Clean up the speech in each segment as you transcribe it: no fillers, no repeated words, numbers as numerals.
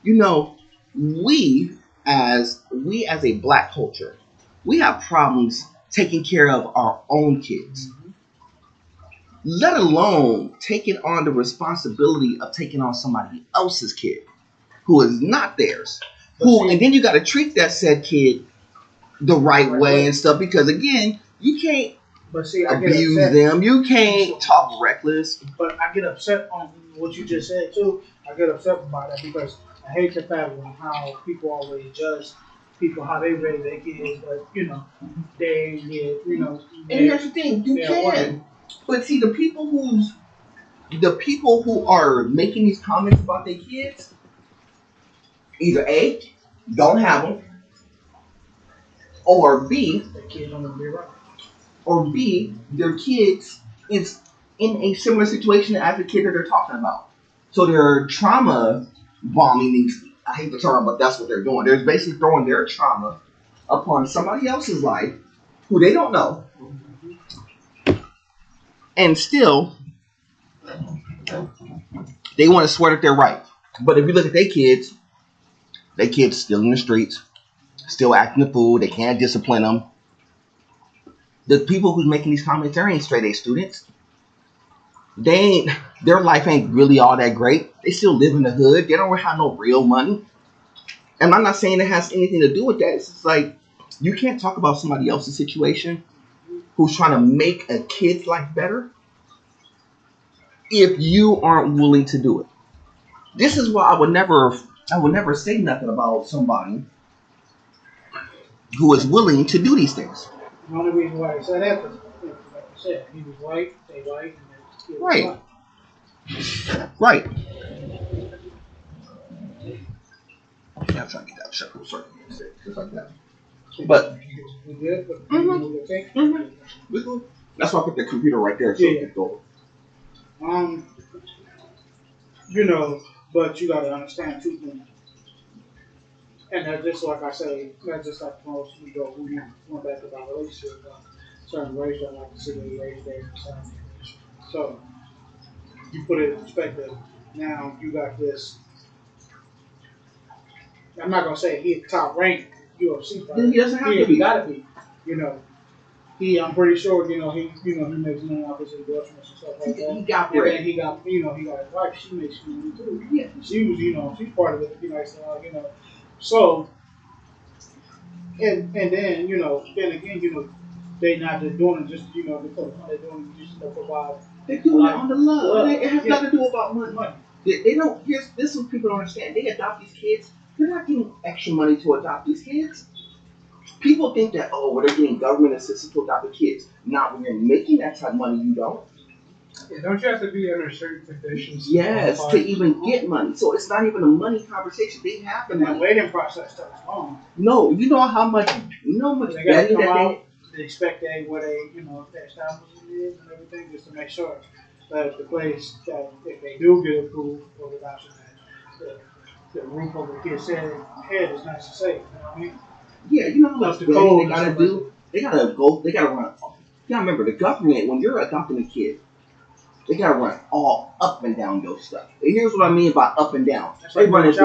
You know, we as a black culture, we have problems taking care of our own kids, let alone taking on the responsibility of taking on somebody else's kid who is not theirs. And then you got to treat that said kid the right way and stuff because again, you can't abuse them. You can't talk reckless. But I get upset on what you just said too. I get upset about that because I hate the fact of how people always judge people how they raise their kids, but they get And here's the thing, you can. But see, the people who are making these comments about their kids, either A, don't have them, or B, their kids is in a similar situation as the kid that they're talking about. So they're trauma bombing these. I hate the term, but that's what they're doing. They're basically throwing their trauma upon somebody else's life who they don't know. And still, they want to swear that they're right. But if you look at their kids still in the streets, still acting the fool. They can't discipline them. The people who's making these comments, they ain't straight A students. Their life ain't really all that great. They still live in the hood. They don't have no real money. And I'm not saying it has anything to do with that. It's just like, you can't talk about somebody else's situation who's trying to make a kid's life better if you aren't willing to do it. This is why I would never say nothing about somebody who is willing to do these things. The only reason why I said that was, like you said, he was white, they white, and they right. White. Right. Yeah, I'm trying to get that shut up, sorry. Just like that. But we good? We good. That's why I put the computer right there so it can go. But you gotta understand two things. And that's just like I say, that's just like most we went back about relationships, certain race don't like to see their race there and certain race. So you put it in perspective. Now you got this. I'm not gonna say he's top ranked UFC fighter. He doesn't have to be. He gotta be. I'm pretty sure. He makes money off his endorsements and stuff like that. He got bread. And he got his wife. She makes money too. Yeah. She was, she's part of it. So, and then, then again, they not just doing it just, because they're doing it just to provide. They do it on the love. It has nothing to do about money. They don't. This is what people don't understand. They adopt these kids. They're not getting extra money to adopt these kids. People think that they're getting government assistance to adopt the kids. Not when you're making that type of money, you don't. Yeah, don't you have to be under certain conditions? Yes, to even get money. So it's not even a money conversation. They have the money. The waiting process starts long. No, you know how much they got to come out. They expect where their establishment is and everything, just to make sure that the place that if they do get approved for the adoption, the roof over the kid's head is nice and safe. You know what I mean? Yeah, you know how much they gotta do. They gotta run. You gotta remember the government when you're adopting a kid. They gotta run all up and down your stuff. And here's what I mean by up and down. They run it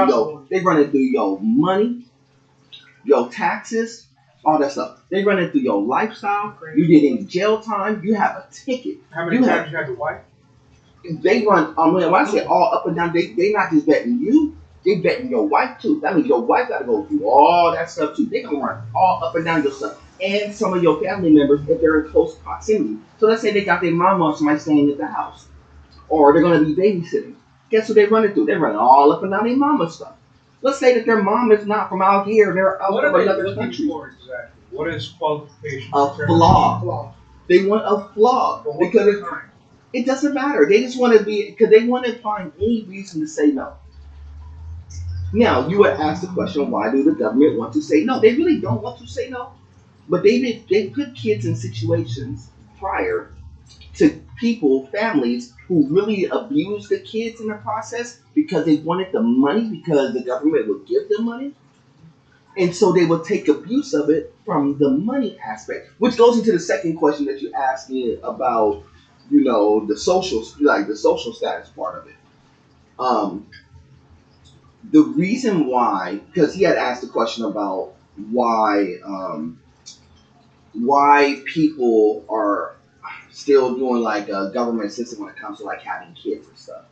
through your money, your taxes, all that stuff. They run it through your lifestyle. You get in jail time. You have a ticket. How many times you had to wipe? They run. When I say all up and down, they not just betting you. They betting your wife too. That means your wife gotta go through all that stuff too. They gonna run all up and down your stuff. And some of your family members if they're in close proximity. So let's say they got their mama or somebody staying at the house. Or they're going to be babysitting. Guess what they run it through? They run all up and down their mama stuff. Let's say that their mom is not from out here. They're out of another country. Exactly? What is qualification? A flaw. They want a flaw. Because it doesn't matter. They just want to because they want to find any reason to say no. Now, you would ask the question, why do the government want to say no? They really don't want to say no. But they put kids in situations prior to families who really abused the kids in the process because they wanted the money because the government would give them money. And so they would take abuse of it from the money aspect, which goes into the second question that you asked me about, the social status part of it. The reason why, because he had asked the question about why people are still doing like a government system when it comes to like having kids and stuff.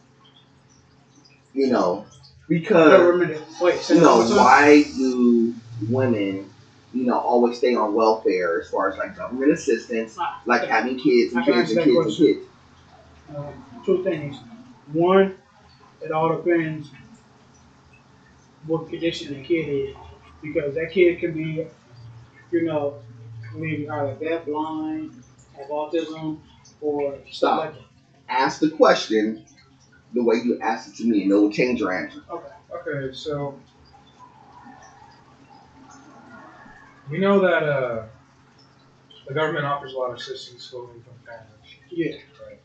You know, because why do women, always stay on welfare as far as like government assistance, like having kids and kids and kids and kids? Two things. One, it all depends what condition the kid is, because that kid can be, maybe either deaf, blind, have autism, or Stop. like. Ask the question the way you asked it to me, and it will change your answer. Okay, so we know that the government offers a lot of assistance to low-income families. Yeah. Right.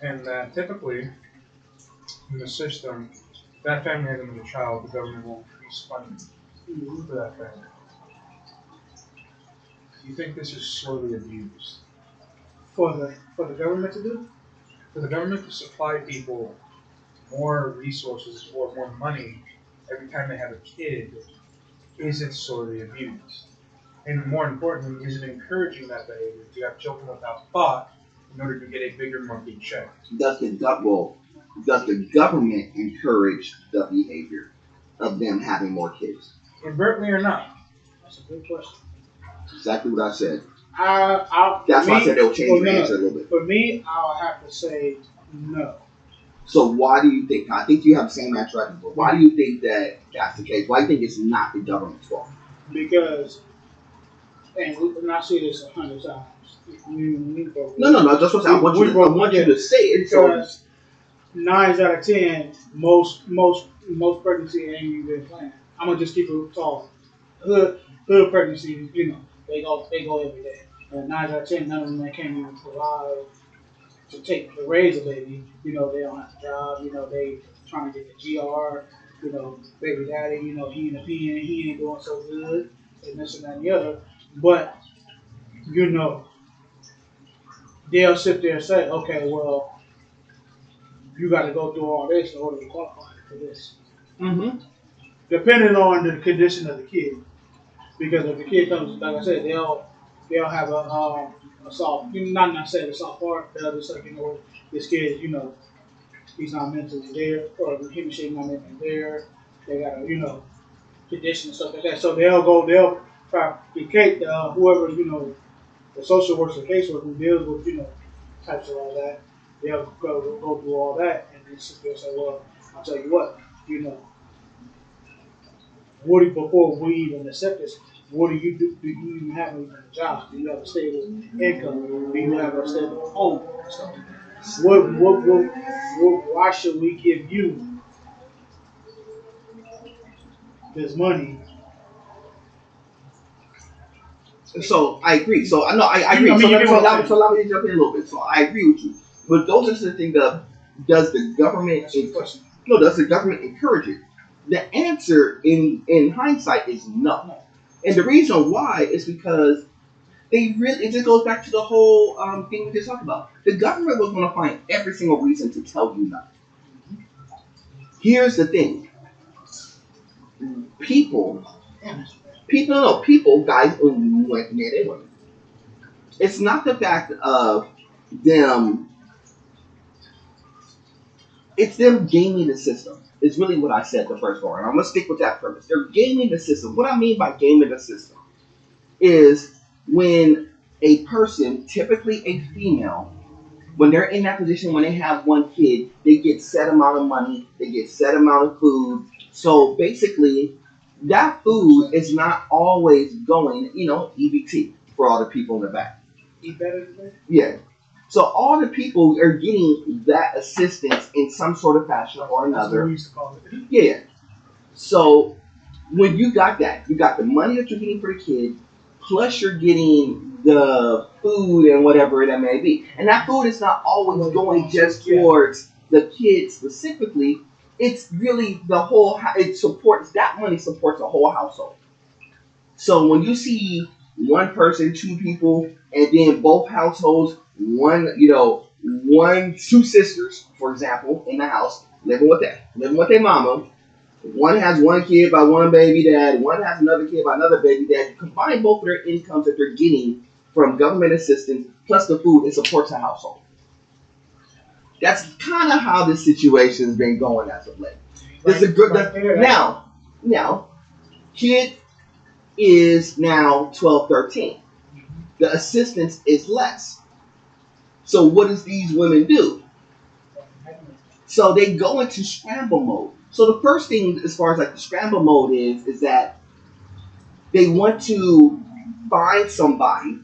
And that typically, in the system, if that family has another child, the government won't increase funding for that family. Do you think this is slowly abused? For the government to do? For the government to supply people more resources or more money every time they have a kid, is it sorely abused? And more importantly, is it encouraging that behavior to have children without thought in order to get a bigger monthly check? Does the government encourage the behavior of them having more kids? Overtly or not? That's a good question. Exactly what I said. That's why I said they'll change your answer a little bit. For me, I'll have to say no. So why do you think? I think you have the same answer I do, but why do you think that that's the case? Why do you think it's not the government's fault? Because, and I say this 100 times. No. Just what I want you to say it. Because 9 out of 10, most pregnancy ain't even planned. I'm gonna just keep it tall. Hood pregnancy, they go every day. And 9 out of 10, none of them can't even provide to raise a baby. They don't have a job. They trying to get the GR. Baby daddy. He in the pen. He ain't doing so good, and this and that and the other. But they'll sit there and say, okay, well, you got to go through all this in order to qualify for this. Mm-hmm. Depending on the condition of the kid, because if the kid comes, like I said, they'll have a soft, not necessarily a soft part. They'll just like, this kid, he's not mentally there, or he or she not mentally there. They got a, condition and stuff like that. So they'll propagate whoever, the social worker, the caseworker who deals with, types of all that. They'll go through all that, and then they'll say, well, I'll tell you what, before we even accept this, what do you do? Do you even have a job? Do you have a stable income? Do you have a stable home? Why should we give you this money? So I agree. So I agree. So allow me to jump in a little bit. So I agree with you. But those are the things of, does the government encourage it? The answer in hindsight is no. And the reason why is because it just goes back to the whole thing we just talked about. The government was going to find every single reason to tell you no. Here's the thing. People, guys, men and women. It's not the fact of them. It's them gaming the system. Is really what I said the first one. And I'm going to stick with that premise. They're gaming the system. What I mean by gaming the system is when a person, typically a female, when they're in that position, when they have one kid, they get set amount of money, they get set amount of food. So basically, that food is not always going, EBT for all the people in the back. Eat better today? Yeah. So all the people are getting that assistance in some sort of fashion or another. That's what we used to call it. Yeah. So when you got that, you got the money that you're getting for the kid, plus you're getting the food and whatever that may be. And that food is not always going just towards the kid specifically. It's really the whole, that money supports the whole household. So when you see one person, two people, and then both households, two sisters, for example, in the house, living with their mama, One has one kid by one baby dad. One has another kid by another baby dad. You combine both of their incomes that they're getting from government assistance plus the food, it supports a household. That's kind of how this situation has been going as of late. This is a good. Now, kid is now 12, 13. The assistance is less. So what does these women do? So they go into scramble mode. So the first thing, as far as like the scramble mode is that they want to find somebody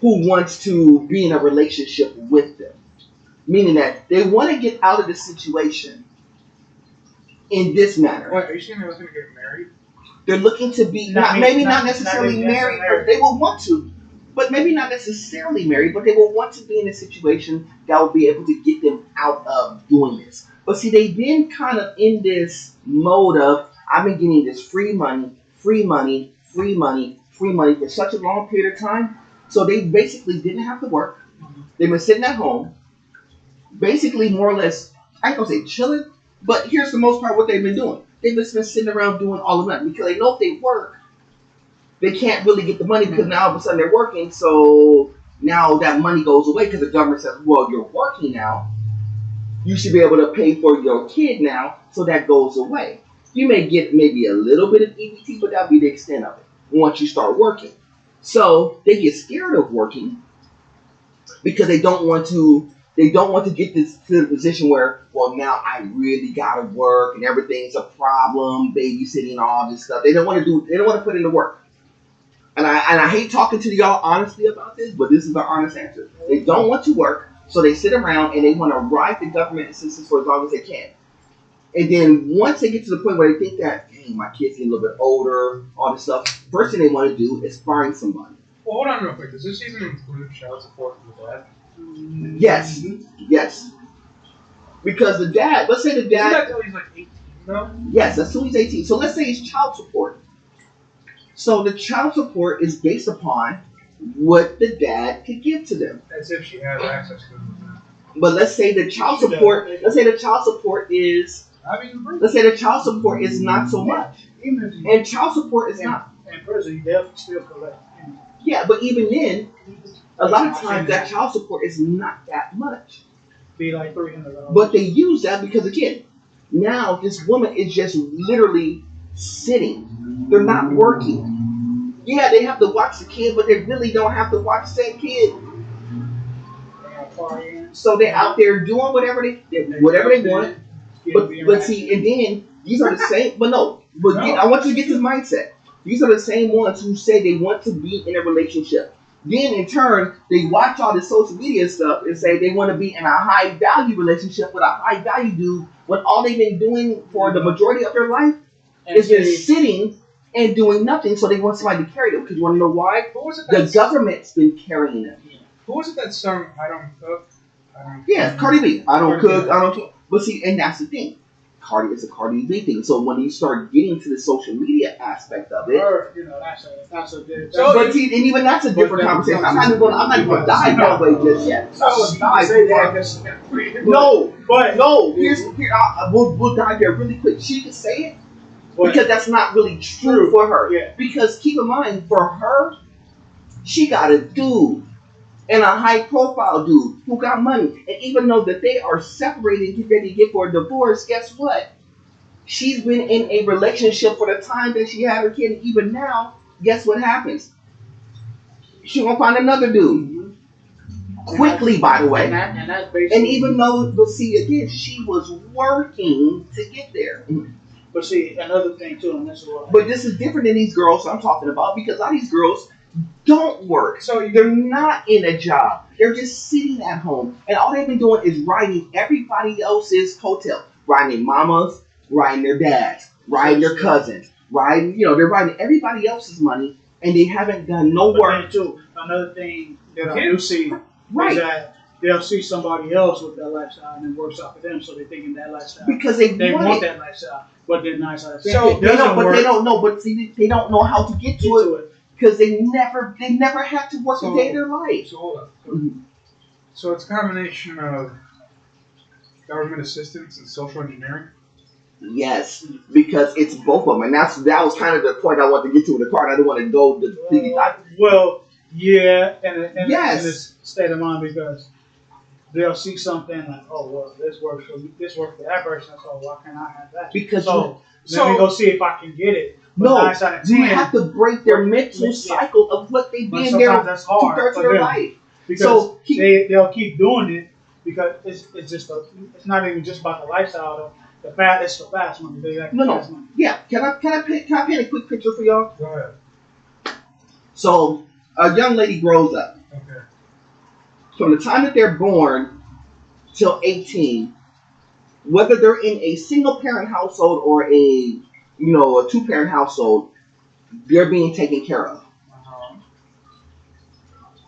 who wants to be in a relationship with them. Meaning that they want to get out of the situation in this manner. Wait, are you saying they're looking to get married? They're looking to be not necessarily married, but they will want to. But maybe not necessarily married, but they will want to be in a situation that will be able to get them out of doing this. But see, they've been kind of in this mode of, I've been getting this free money for such a long period of time. So they basically didn't have to work. They've been sitting at home, basically more or less, I ain't gonna say chilling, but here's the most part what they've been doing. They've just been sitting around doing all of that because they know if they work, they can't really get the money because now all of a sudden they're working. So now that money goes away because the government says, well, you're working now. You should be able to pay for your kid now. So that goes away. You may get maybe a little bit of EBT, but that'll be the extent of it once you start working. So they get scared of working because they don't want to get this to the position where, well, now I really gotta work and everything's a problem, babysitting, all this stuff. They don't want to put in the work. And I hate talking to y'all honestly about this, but this is the honest answer. They don't want to work, so they sit around and they want to ride the government assistance for as long as they can. And then once they get to the point where they think that, dang, my kid's getting a little bit older, all this stuff, first thing they want to do is find somebody. Well, hold on real quick. Does this even include child support for the dad? Yes. Because the dad, let's say the dad... Isn't that till he's like 18, though? Yes, that's till he's 18. So let's say it's child support. So the child support is based upon what the dad could give to them. As if she had access to it. But let's say the child support is let's say the child support is not so much. And child support is not in prison, they'll still collect. Yeah, but even then, a lot of times that child support is not that much. Be like $300. But they use that because again, now this woman is just literally sitting. They're not working. Yeah, they have to watch the kid, but they really don't have to watch that kid. So they're out there doing whatever they want. But see, and then these are the same. But no. I want you to get this mindset. These are the same ones who say they want to be in a relationship. Then in turn, they watch all this social media stuff and say they want to be in a high value relationship with a high value dude when all they've been doing for the majority of their life is just sitting and doing nothing. So they want somebody to carry them. Because you want to know why? The government's been carrying them. Who was it that sung "I Don't Cook"? Yeah, Cardi B. I don't cook. I don't cook. But see, and that's the thing. It's a Cardi B thing. So when you start getting to the social media aspect of it, that's a good. But see, and even that's a different conversation. I'm not even going to dive that way just yet. We'll dive there really quick. She can say it because that's not really true for her. Yeah. Because keep in mind, for her, she got a dude. And a high-profile dude who got money. And even though that they are separated and ready to get for a divorce, guess what? She's been in a relationship for the time that she had her kid. And even now, guess what happens? She's going to find another dude. Quickly, by the way. And even though, but see, again, she was working to get there. But see, another thing, too, and this is what... But this is different than these girls I'm talking about because a lot of these girls don't work. So they're not in a job. They're just sitting at home. And all they've been doing is riding everybody else's hotel. Riding their mamas, riding their dads, riding their cousins, they're riding everybody else's money and they haven't done no work. Too, another thing that I do see is that they'll see somebody else with that lifestyle and it works out for them, so they're thinking that lifestyle. Because they want that lifestyle, but they're not. So they don't know. But see, they don't know how to get to it. Because they never had to work a day in their life. So hold on. So it's a combination of government assistance and social engineering? Yes, because it's both of them, and that was kind of the point I wanted to get to in the car. And I didn't want to go to the Well, yeah, and yes, this state of mind because they'll see something like, oh well, this works for that person, so why can't I have that? because So let me go see if I can get it. But no, 9 out of 10, you have to break their mental cycle of what they've been there that's hard 2/3 of their life. because So they'll keep doing it because it's just it's not even just about the lifestyle. The fast it's the fast money. They like no, fast money. yeah. Can I paint a quick picture for y'all? Go ahead. So a young lady grows up. Okay. From the time that they're born till 18, whether they're in a single parent household or a 2-parent household, they're being taken care of. Uh-huh.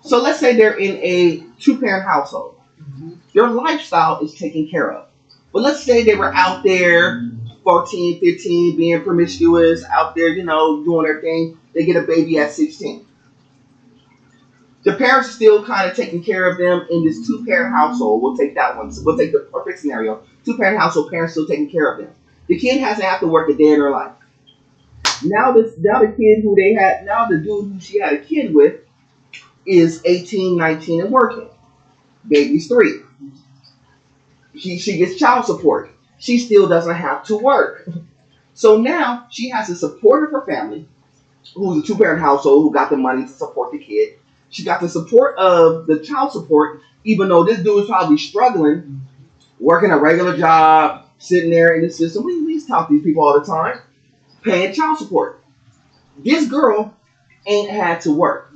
So let's say they're in a 2-parent household. Mm-hmm. Their lifestyle is taken care of. But let's say they were out there 14, 15, being promiscuous, out there, doing their thing. They get a baby at 16. The parents are still kind of taking care of them in this 2-parent household. We'll take that one. So we'll take the perfect scenario. 2-parent household, parents still taking care of them. The kid hasn't had to work a day in their life. Now the dude who she had a kid with is 18, 19 and working. Baby's 3. She gets child support. She still doesn't have to work. So now she has the support of her family, who's a 2-parent household, who got the money to support the kid. She got the support of the child support, even though this dude is probably struggling, working a regular job, sitting there in the system. We talk to these people all the time, paying child support. This girl ain't had to work.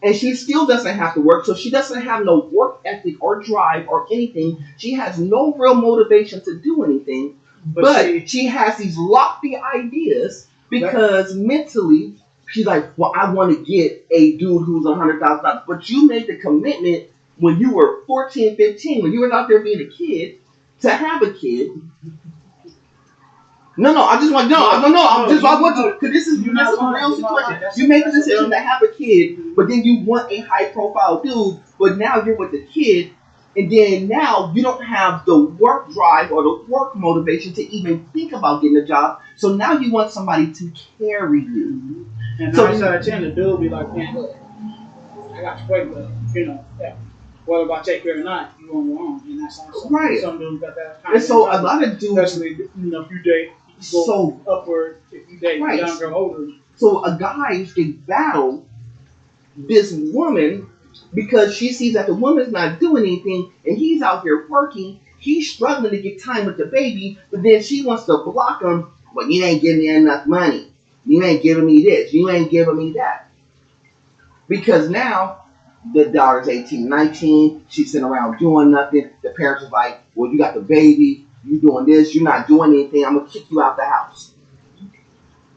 And she still doesn't have to work, so she doesn't have no work ethic or drive or anything. She has no real motivation to do anything. But she has these lofty ideas because mentally, she's like, well, I want to get a dude who's $100,000. But you made the commitment when you were 14, 15, when you were out there being a kid, to have a kid. No, I just want to, because this is a real situation. You make the decision to have a kid, but then you want a high profile dude, but now you're with the kid, and then now you don't have the work drive or the work motivation to even think about getting a job, so now you want somebody to carry you. And 9 out of 10, the dude will be like, man, look, I got to wait, but, whether if I take care or not, you on your own. And that's right. Some dudes got that kind and so a lot of dudes, especially, if you date, go upward, if you date younger, older. So a guy can battle this woman because she sees that the woman's not doing anything and he's out here working. He's struggling to get time with the baby, but then she wants to block him. Well, you ain't giving me enough money. You ain't giving me this. You ain't giving me that. Because now the daughter's 18, 19. She's sitting around doing nothing. The parents are like, well, you got the baby. You doing this. You're not doing anything. I'm going to kick you out the house.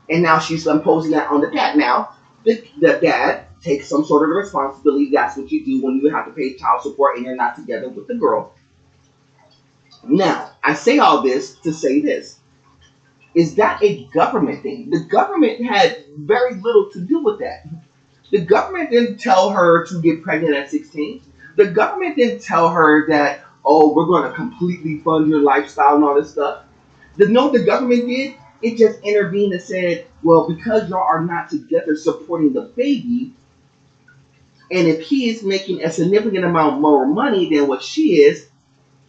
And now she's imposing that on the dad. Now, the dad takes some sort of responsibility. That's what you do when you have to pay child support and you're not together with the girl. Now, I say all this to say this. Is that a government thing? The government had very little to do with that. The government didn't tell her to get pregnant at 16. The government didn't tell her that, oh, we're going to completely fund your lifestyle and all this stuff. The government did? It just intervened and said, well, because y'all are not together supporting the baby, and if he is making a significant amount more money than what she is,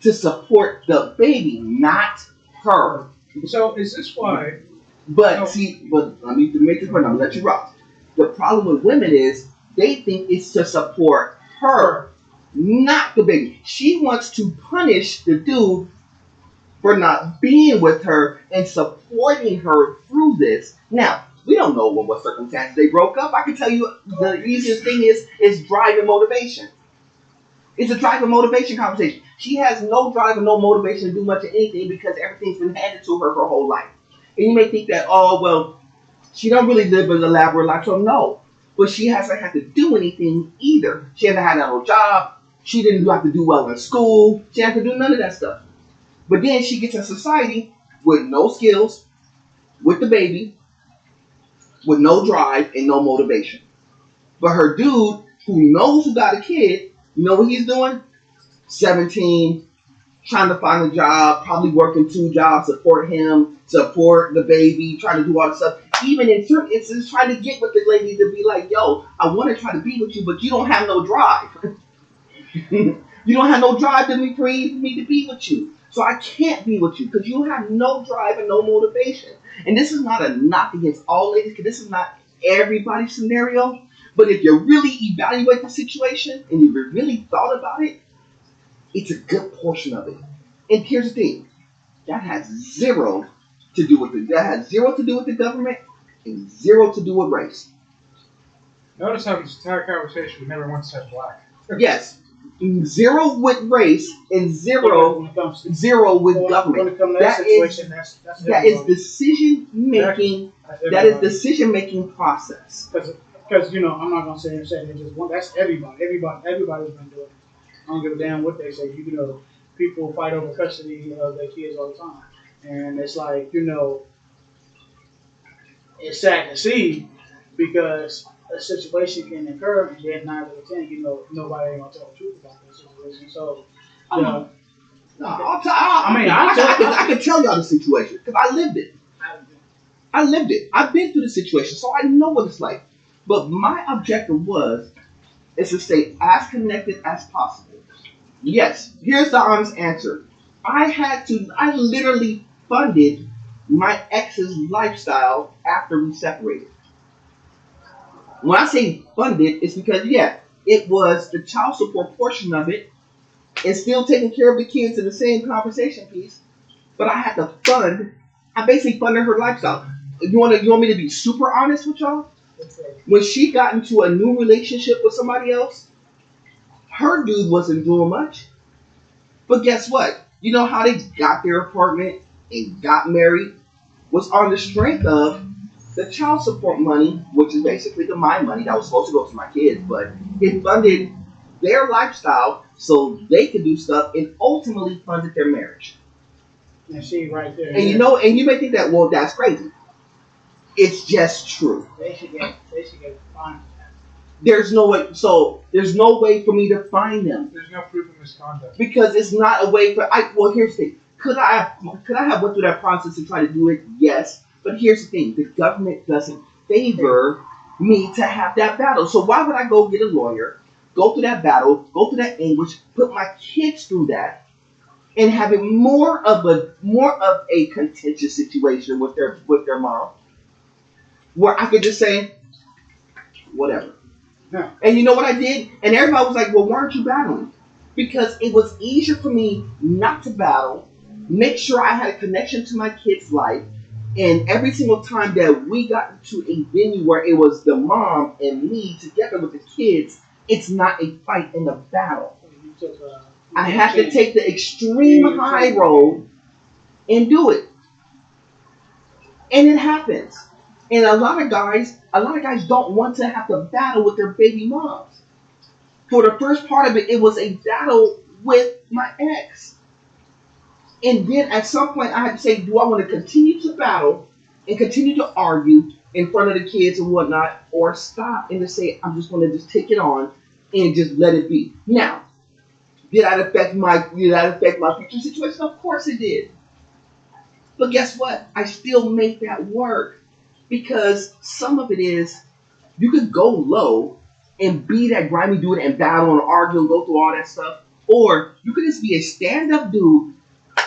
to support the baby, not her. So is this why? But let me make this point. I'm gonna let you rock. The problem with women is they think it's to support her, not the baby. She wants to punish the dude for not being with her and supporting her through this. Now, we don't know what circumstances they broke up. I can tell you the easiest thing is drive and motivation. It's a drive and motivation conversation. She has no drive and no motivation to do much of anything because everything's been handed to her whole life. And you may think that, oh, well, she don't really live an elaborate life. So no, but she hasn't had to do anything either. She hasn't had no job. She didn't have to do well in school. She didn't have to do none of that stuff. But then she gets in society with no skills, with the baby, with no drive and no motivation. But her dude, who knows who got a kid, you know what he's doing? 17, trying to find a job, probably working 2 jobs, support him, support the baby, trying to do all this stuff. Even in certain instances, trying to get with the lady to be like, yo, I want to try to be with you, but you don't have no drive. You don't have no drive for me to be with you. So I can't be with you because you have no drive and no motivation. And this is not a knock against all ladies, because this is not everybody's scenario. But if you really evaluate the situation and you really thought about it, it's a good portion of it. And here's the thing: that has zero to do with the government and zero to do with race. Notice how this entire conversation we never once said black. Yes, 0 with race and zero with government. When it comes to that situation, that is decision making. That is decision making process. Because I'm not gonna say it's just one. That's everybody. Everybody's been doing it. I don't give a damn what they say. People fight over custody of their kids all the time, and it's like it's sad to see because a situation can occur, and then 9 out of 10, nobody ain't gonna tell the truth about that situation. So, No, I can tell y'all the situation because I lived it. I've been through the situation, so I know what it's like. But my objective is to stay as connected as possible. Yes, here's the honest answer. I literally funded my ex's lifestyle after we separated. When I say funded, it's because, it was the child support portion of it and still taking care of the kids in the same conversation piece. But I had to I basically funded her lifestyle. You want me to be super honest with y'all? When she got into a new relationship with somebody else, her dude wasn't doing much. But guess what? You know how they got their apartment and got married? Was on the strength of the child support money, which is basically my money that was supposed to go to my kids, but it funded their lifestyle so they could do stuff and ultimately funded their marriage. And she right there. And you may think that, well, that's crazy. It's just true. They should get fined. There's no way for me to find them. There's no proof of misconduct. Because it's not a way well, here's the thing. Could I have went through that process to try to do it? Yes. But here's the thing. The government doesn't favor me to have that battle. So why would I go get a lawyer, go through that battle, go through that anguish, put my kids through that, and have it more of a contentious situation with their mom, where I could just say, whatever. Yeah. And you know what I did? And everybody was like, well, why aren't you battling? Because it was easier for me not to battle, make sure I had a connection to my kid's life, and every single time that we got into a venue where it was the mom and me together with the kids, it's not a fight and a battle. I have to take the extreme high road and do it. And it happens. And a lot of guys don't want to have to battle with their baby moms. For the first part of it, it was a battle with my ex. And then at some point I had to say, do I want to continue to battle and continue to argue in front of the kids and whatnot, or stop and just say, I'm just going to just take it on and just let it be. Now, did that affect my future situation? Of course it did. But guess what? I still make that work. Because some of it is, you could go low and be that grimy dude and battle and argue and go through all that stuff. Or you could just be a stand-up dude,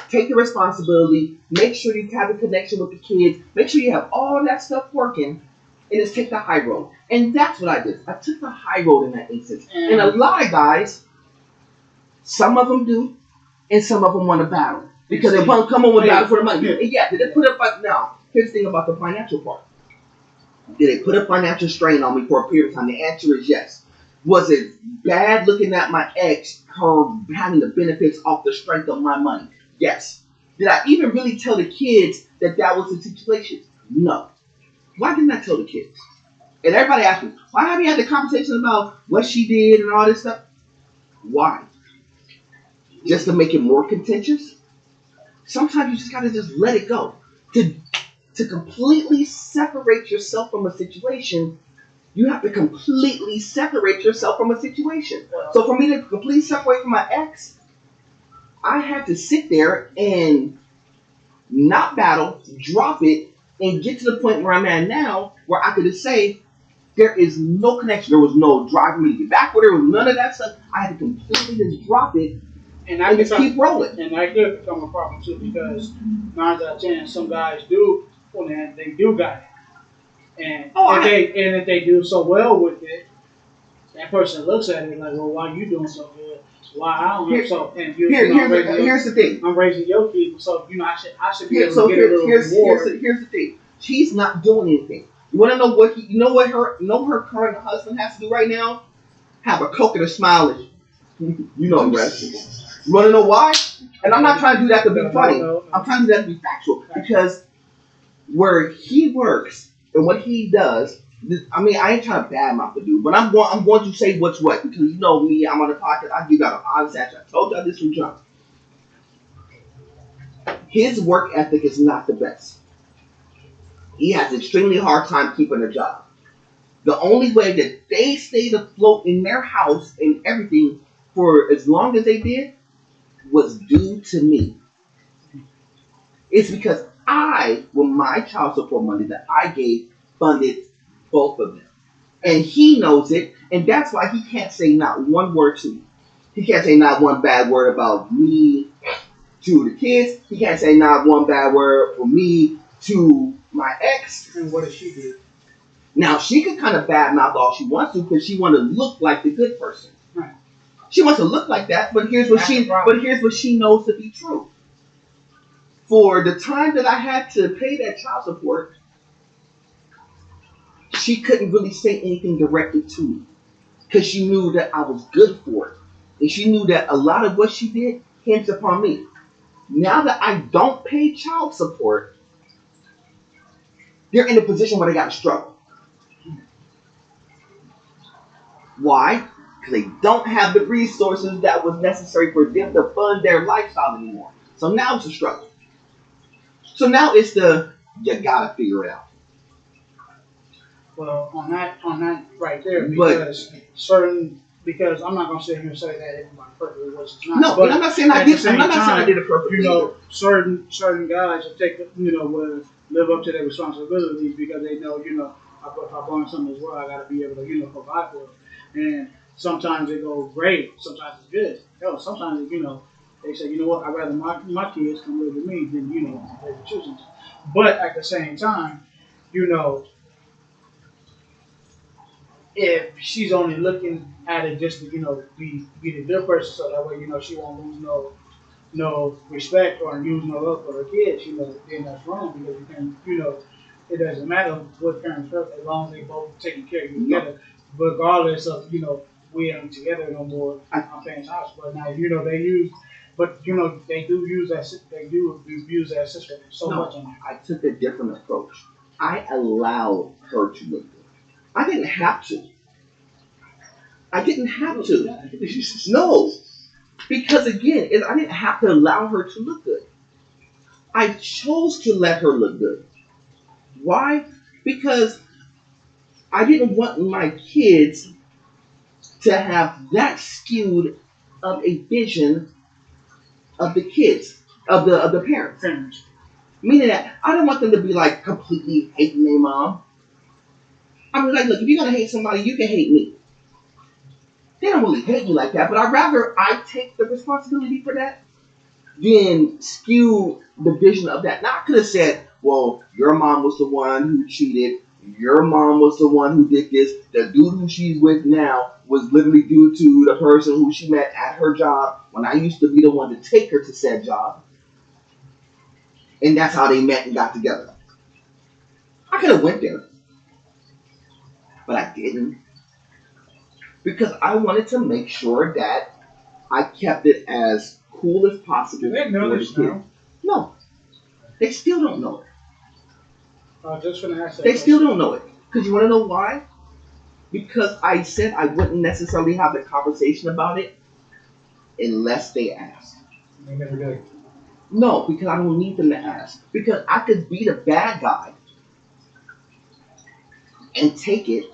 take the responsibility, make sure you have a connection with the kids, make sure you have all that stuff working, and just take the high road. And that's what I did. I took the high road in that instance. And a lot of guys, some of them do, and some of them want to battle. Because they want to come on with battle for the money. Yeah, did they put up now? Here's the thing about the financial part. Did it put a financial strain on me for a period of time? The answer is yes. Was it bad looking at my ex, her having the benefits off the strength of my money? Yes. Did I even really tell the kids that was the situation? No. Why didn't I tell the kids? And everybody asked me, why haven't you had the conversation about what she did and all this stuff? Why? Just to make it more contentious? Sometimes you just gotta just let it go. To completely separate yourself from a situation, you have to completely separate yourself from a situation. So for me to completely separate from my ex, I had to sit there and not battle, drop it, and get to the point where I'm at now, where I could just say there is no connection. There was no drive for me to get back with her. There was none of that stuff. I had to completely just drop it and just keep rolling. And that could become a problem too, because 9 out of 10, some guys do, well, they do got it, and if they do so well with it, that person looks at it like, well, why are you doing so good? Why I don't have so? And here's the thing. I'm raising your kids, so I should be able to get a little reward. Here's the thing. She's not doing anything. You want to know what her current husband has to do right now? Have a Coke and a smile. You know the rest. You want to know why? And I'm not trying to do that to be funny. I'm trying to do that to be factual, because where he works and what he does. I mean, I ain't trying to badmouth the dude, but I'm going to say what's what, because you know me. I'm on the podcast. I give y'all an honest answer. I told y'all this from jump. His work ethic is not the best. He has an extremely hard time keeping a job. The only way that they stayed afloat in their house and everything for as long as they did was due to me. It's because with my child support money that I gave, funded both of them. And he knows it, and that's why he can't say not one word to me. He can't say not one bad word about me to the kids. He can't say not one bad word for me to my ex. And what does she do? Now, she can kind of badmouth all she wants to, because she wants to look like the good person. Right. She wants to look like that, but here's what she knows to be true. For the time that I had to pay that child support, she couldn't really say anything directly to me, because she knew that I was good for it. And she knew that a lot of what she did hinged upon me. Now that I don't pay child support, they're in a position where they got to struggle. Why? Because they don't have the resources that was necessary for them to fund their lifestyle anymore. So now it's a struggle. So now it's you gotta figure it out. Well, on that right there, because I'm not gonna sit here and say that everybody perfectly was not. No, but I'm not saying I did. I'm not saying I did it perfectly. You know, certain guys will live up to their responsibilities, because they know, if I burn something as well, I gotta be able to, provide for it. And sometimes it goes great, sometimes it's good. Hell, sometimes they say, you know what, I'd rather my kids come live with me than they were choosing to. But at the same time, if she's only looking at it just to be the good person, so that way she won't lose no respect or use no love for her kids, then that's wrong, because it doesn't matter what parents hurt, as long as they both taking care of you together, regardless of we ain't together no more. I'm paying house, but now they use. But they do use that. They do use that system so much. I took a different approach. I allowed her to look good. I didn't have to. No, because again, I didn't have to allow her to look good. I chose to let her look good. Why? Because I didn't want my kids to have that skewed of a vision of the kids, of the parents. Meaning that I don't want them to be like completely hating their mom. I mean, like, look, if you're gonna hate somebody, you can hate me. They don't really hate me like that, but I'd rather I take the responsibility for that than skew the vision of that. Now, I could have said, well, your mom was the one who cheated. Your mom was the one who did this. The dude who she's with now was literally due to the person who she met at her job when I used to be the one to take her to said job. And that's how they met and got together. I could have went there, but I didn't. Because I wanted to make sure that I kept it as cool as possible. Do they know this now? No. They still don't know it. Just for the ask that They still don't know it. Because you want to know why? Because I said I wouldn't necessarily have the conversation about it unless they asked. They never did. No, because I don't need them to ask. Because I could be the bad guy and take it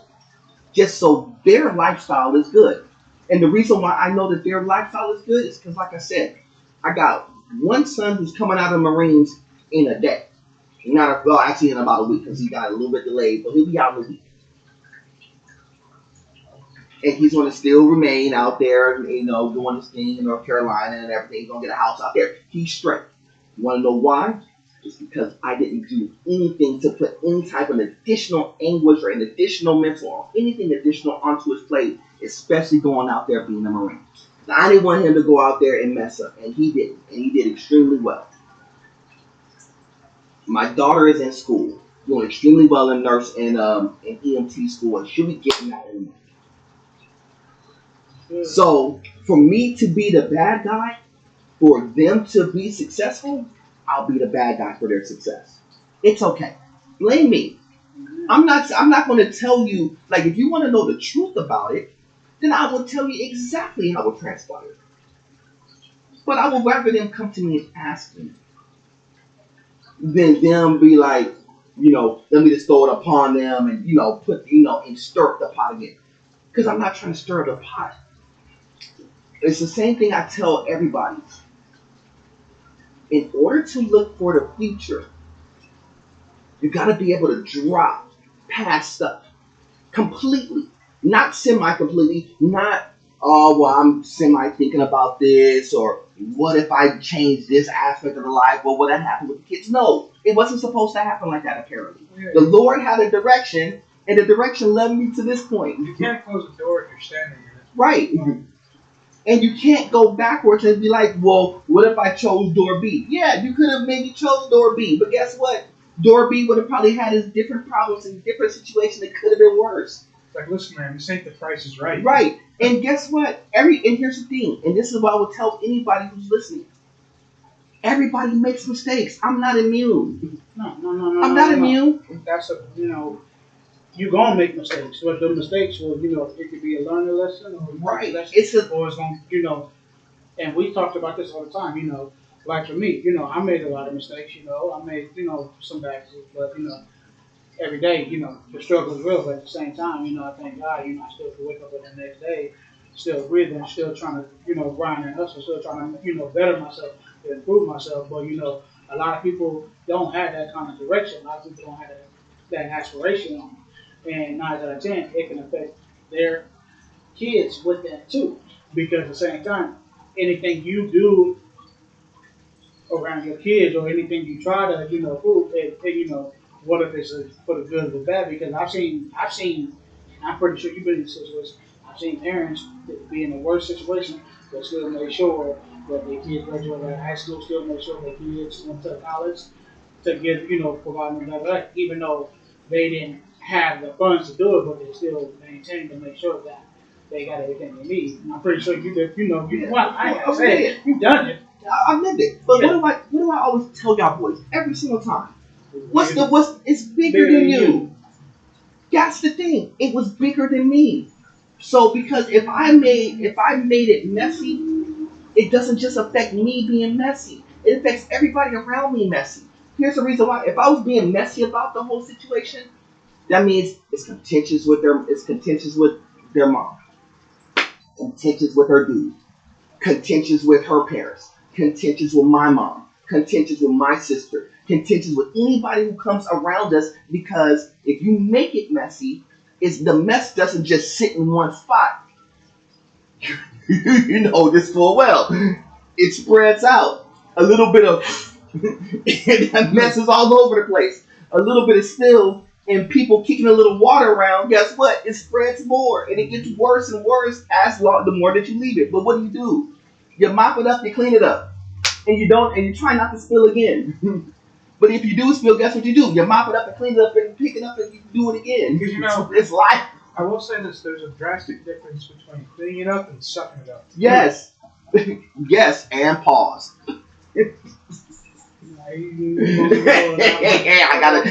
just so their lifestyle is good. And the reason why I know that their lifestyle is good is because, like I said, I got one son who's coming out of the Marines in a day. Not well, actually in about a week because he got a little bit delayed, but he'll be out in a week. And he's going to still remain out there, doing his thing in North Carolina and everything. He's going to get a house out there. He's straight. You want to know why? It's because I didn't do anything to put any type of additional anguish or an additional mental or anything additional onto his plate, especially going out there being a Marine. I didn't want him to go out there and mess up, and he didn't. And he did extremely well. My daughter is in school, doing extremely well in nurse and in EMT school, and she'll be getting out in a month. So for me to be the bad guy, for them to be successful, I'll be the bad guy for their success. It's okay. Blame me. I'm not going to tell you, like, if you want to know the truth about it, then I will tell you exactly how it transpired. But I would rather them come to me and ask me than them be like, let me just throw it upon them and, and stir up the pot again. Because I'm not trying to stir up the pot. It's the same thing I tell everybody. In order to look for the future, you got to be able to drop past stuff completely, not semi-completely, not, I'm semi-thinking about this, or what if I change this aspect of the life, or what that happened with the kids. No, it wasn't supposed to happen like that, apparently. Yeah. The Lord had a direction, and the direction led me to this point. You can't close the door if you're standing in it. Right. And you can't go backwards and be like, well, what if I chose door B? Yeah, you could have maybe chose door B, but guess what? Door B would have probably had his different problems and different situations that could have been worse. It's like, listen, man, this ain't the Price is Right. Right. And guess what? And here's the thing, and this is what I would tell anybody who's listening. Everybody makes mistakes. I'm not immune. No. I'm not immune. That's you're gonna make mistakes, but the mistakes will, it could be a learning lesson or right. It's going, and we talked about this all the time, like for me, I made a lot of mistakes, I made, some bad decisions, but, every day, the struggle is real, but at the same time, I thank God, I still can wake up the next day, still breathing, still trying to, grind and hustle, still trying to, better myself, to improve myself, but, a lot of people don't have that kind of direction, a lot of people don't have that aspiration on. And 9 out of 10, it can affect their kids with that too. Because at the same time, anything you do around your kids or anything you try to, what if it's for the good or the bad? Because I've seen, I'm pretty sure you've been in this situation. I've seen parents be in a worse situation, but still make sure that their kids graduate out of high school, still make sure their kids went to college to get, provide them another life, even though they didn't have the funds to do it, but they still maintain to make sure that they got everything they need. And I'm pretty sure you did. I ain't gotta say it. You've done it. I've lived it. But what do I always tell y'all boys every single time? It's bigger than you. That's the thing. It was bigger than me. So because if I made it messy, it doesn't just affect me being messy. It affects everybody around me messy. Here's the reason why. If I was being messy about the whole situation, that means it's contentious with their mom, contentious with her dude, contentious with her parents, contentious with my mom, contentious with my sister, contentious with anybody who comes around us. Because if you make it messy, the mess doesn't just sit in one spot. You know this full well. It spreads out. A little bit of that mess is all over the place. A little bit of still. And people kicking a little water around, guess what? It spreads more, and it gets worse and worse the more that you leave it. But what do? You mop it up, you clean it up, and you try not to spill again. But if you do spill, guess what you do? You mop it up and clean it up and pick it up and you do it again. Because it's life. I will say this: there's a drastic difference between cleaning it up and sucking it up. Yes, yes, and pause. I gotta,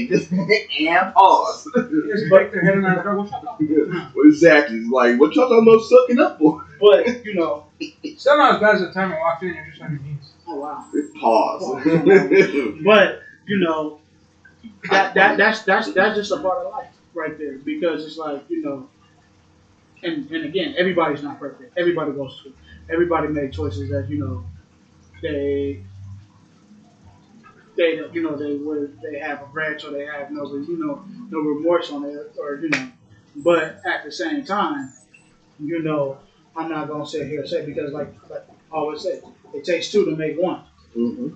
just and pause. Just break their head in our throat. Well, exactly. It's like, what y'all talking about sucking up for? But, still not as bad as the time I walked in, you're just on your knees. Oh, wow. Pause. But, that's just a part of life right there. Because it's like, and again, everybody's not perfect. Everybody goes through. everybody made choices that they they have a branch or they have no remorse on it or. But at the same time, you know, I'm not gonna sit here and say because like I always say, it takes two to make one. Mm-hmm.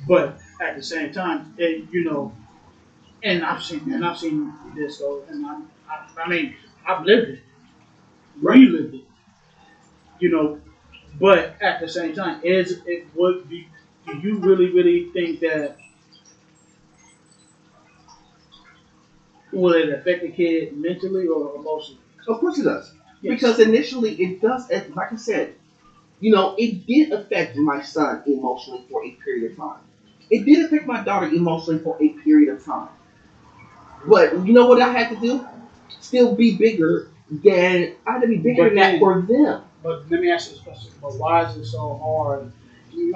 But at the same time, and I've seen this though, and I mean I've lived it, relived it, you know. But at the same time, is it what do you really think that will it affect the kid mentally or emotionally? Of course it does. Yes. Because initially it does, like I said, it did affect my son emotionally for a period of time. It did affect my daughter emotionally for a period of time. But you know what I had to do? Still be bigger I had to be bigger than that for them. But let me ask you this question. But why is it so hard?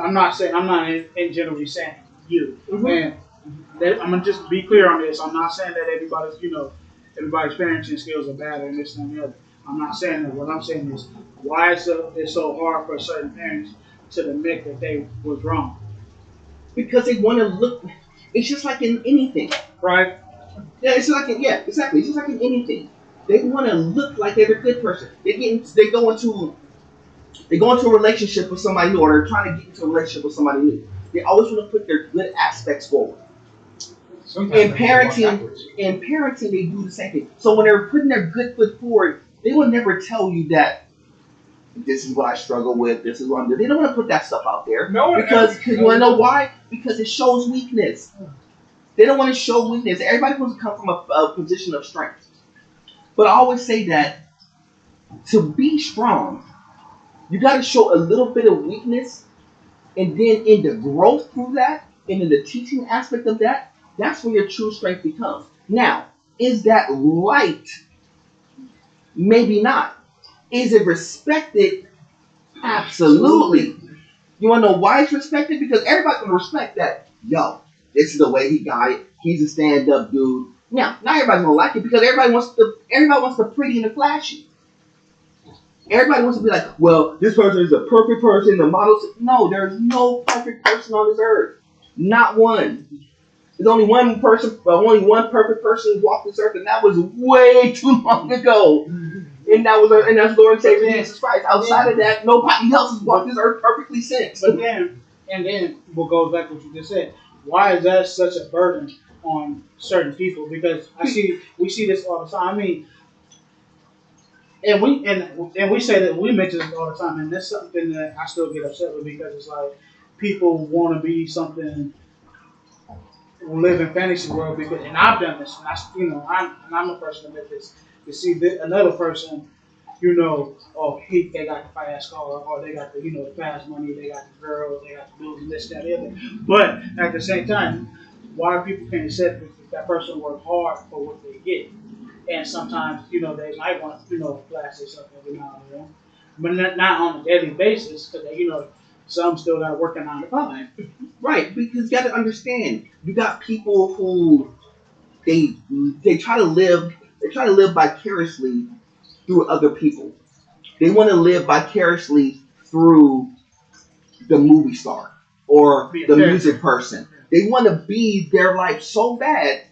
I'm not in generally saying you. Mm-hmm. And I'm gonna just be clear on this. I'm not saying that everybody's parenting skills are bad and this and the other. I'm not saying that. What I'm saying is why is it so hard for certain parents to admit that they was wrong? Because they want to look. It's just like in anything, right? Yeah, exactly. It's just like in anything. They want to look like they're a good person. They go into a relationship with somebody new, or they're trying to get into a relationship with somebody new. They always want to put their good aspects forward. In parenting, they do the same thing. So when they're putting their good foot forward, they will never tell you that this is what I struggle with. This is what I'm doing. They don't want to put that stuff out there. Because you want to know why? Because it shows weakness. They don't want to show weakness. Everybody wants to come from a position of strength. But I always say that to be strong, you got to show a little bit of weakness, and then in the growth through that, and in the teaching aspect of that, that's where your true strength becomes. Now, is that right? Maybe not. Is it respected? Absolutely. You want to know why it's respected? Because everybody's going to respect that. Yo, this is the way he got it. He's a stand-up dude. Now, not everybody's going to like it because everybody wants the pretty and the flashy. Everybody wants to be like, well, this person is a perfect person. The model. No, there's no perfect person on this earth. Not one. There's only one perfect person who walked this earth, and that was way too long ago. And that's Lord and Savior Jesus Christ. Outside of that, nobody else has walked this earth perfectly since. But then what goes back to what you just said, why is that such a burden on certain people? Because we see this all the time. I mean, and we say that we mention this all the time, and that's something that I still get upset with because it's like people want to be something, live in fantasy world because, and I've done this, and I'm a person that did this. You see another person, they got the fast car, or they got the fast money, they got the girls, they got the dudes, and this, that, the other. But at the same time, why people can't accept that person worked hard for what they get, and sometimes they might want flash or something every now and then, but not on a daily basis because some still got to work a 9 to 5. Right, because you got to understand, you got people who they try to live vicariously through other people. They want to live vicariously through the movie star or the music person. They want to be their life so bad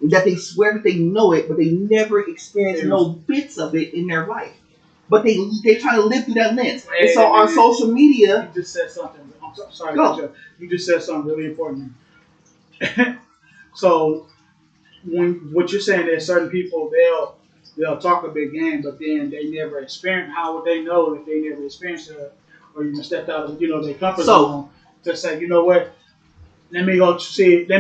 that they swear that they know it, but they never experience no bits of it in their life. But they try to live through that lens. And so on social media, you just said something. I'm sorry, you just said something really important. So what you're saying is certain people they'll talk a big game, but then they never experience. How would they know if they never experienced it or even stepped out of their comfort zone to say, you know what, let me go experience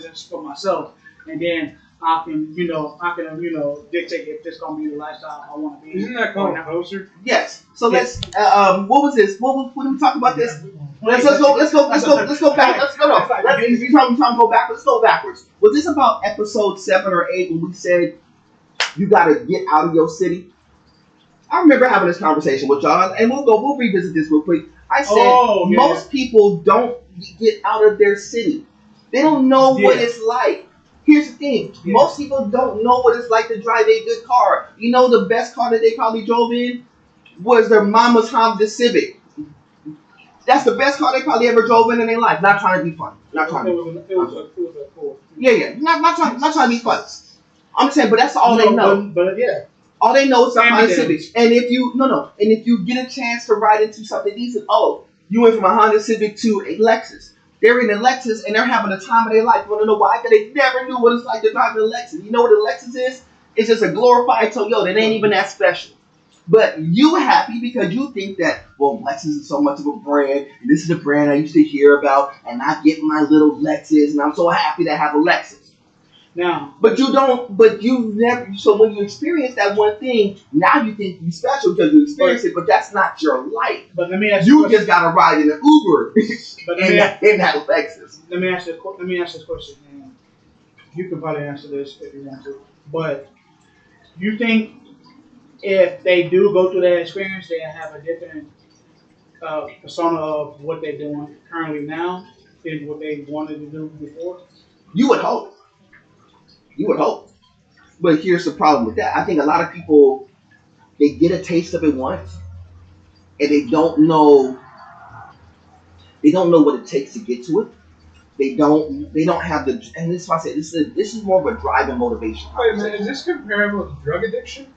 this for myself, and then I can dictate if this gonna be the lifestyle I want to be. Isn't that called a poser? Yes. So let's. What was this? What did we talk about this? Let's go back. Let's go. If you're trying to go back, let's go backwards. Was this about episode 7 or 8 when we said you got to get out of your city? I remember having this conversation with y'all, and we'll revisit this real quick. I said most people don't get out of their city. They don't know what it's like. Here's the thing. Most people don't know what it's like to drive a good car. You know the best car that they probably drove in? was their mama's Honda Civic. That's the best car they probably ever drove in their life. Not trying to be funny. Not trying to be funny. It was a Ford. Yeah. Not trying to be funny. I'm saying, but that's all they know. But yeah. All they know is the Honda Civic. And if you get a chance to ride into something decent, you went from a Honda Civic to a Lexus. They're in a Lexus and they're having the time of their life. You want to know why? Because they never knew what it's like to drive a Lexus. You know what a Lexus is? It's just a glorified Toyota. It ain't even that special. But you happy because you think that, well, Lexus is so much of a brand, and this is the brand I used to hear about, and I get my little Lexus, and I'm so happy to have a Lexus. Now, you never, so when you experience that one thing, now you think you're special because you experience it, but that's not your life. But let me ask you just got to ride in an Uber in that Lexus. Let me ask this question, and you can probably answer this if you want to, but you think if they do go through that experience, they have a different persona of what they're doing currently now than what they wanted to do before? You would hope. But here's the problem with that. I think a lot of people, they get a taste of it once, and they don't know what it takes to get to it. They don't have the, and this is why I say this is more of a drive and motivation. Wait a minute, is this comparable to drug addiction?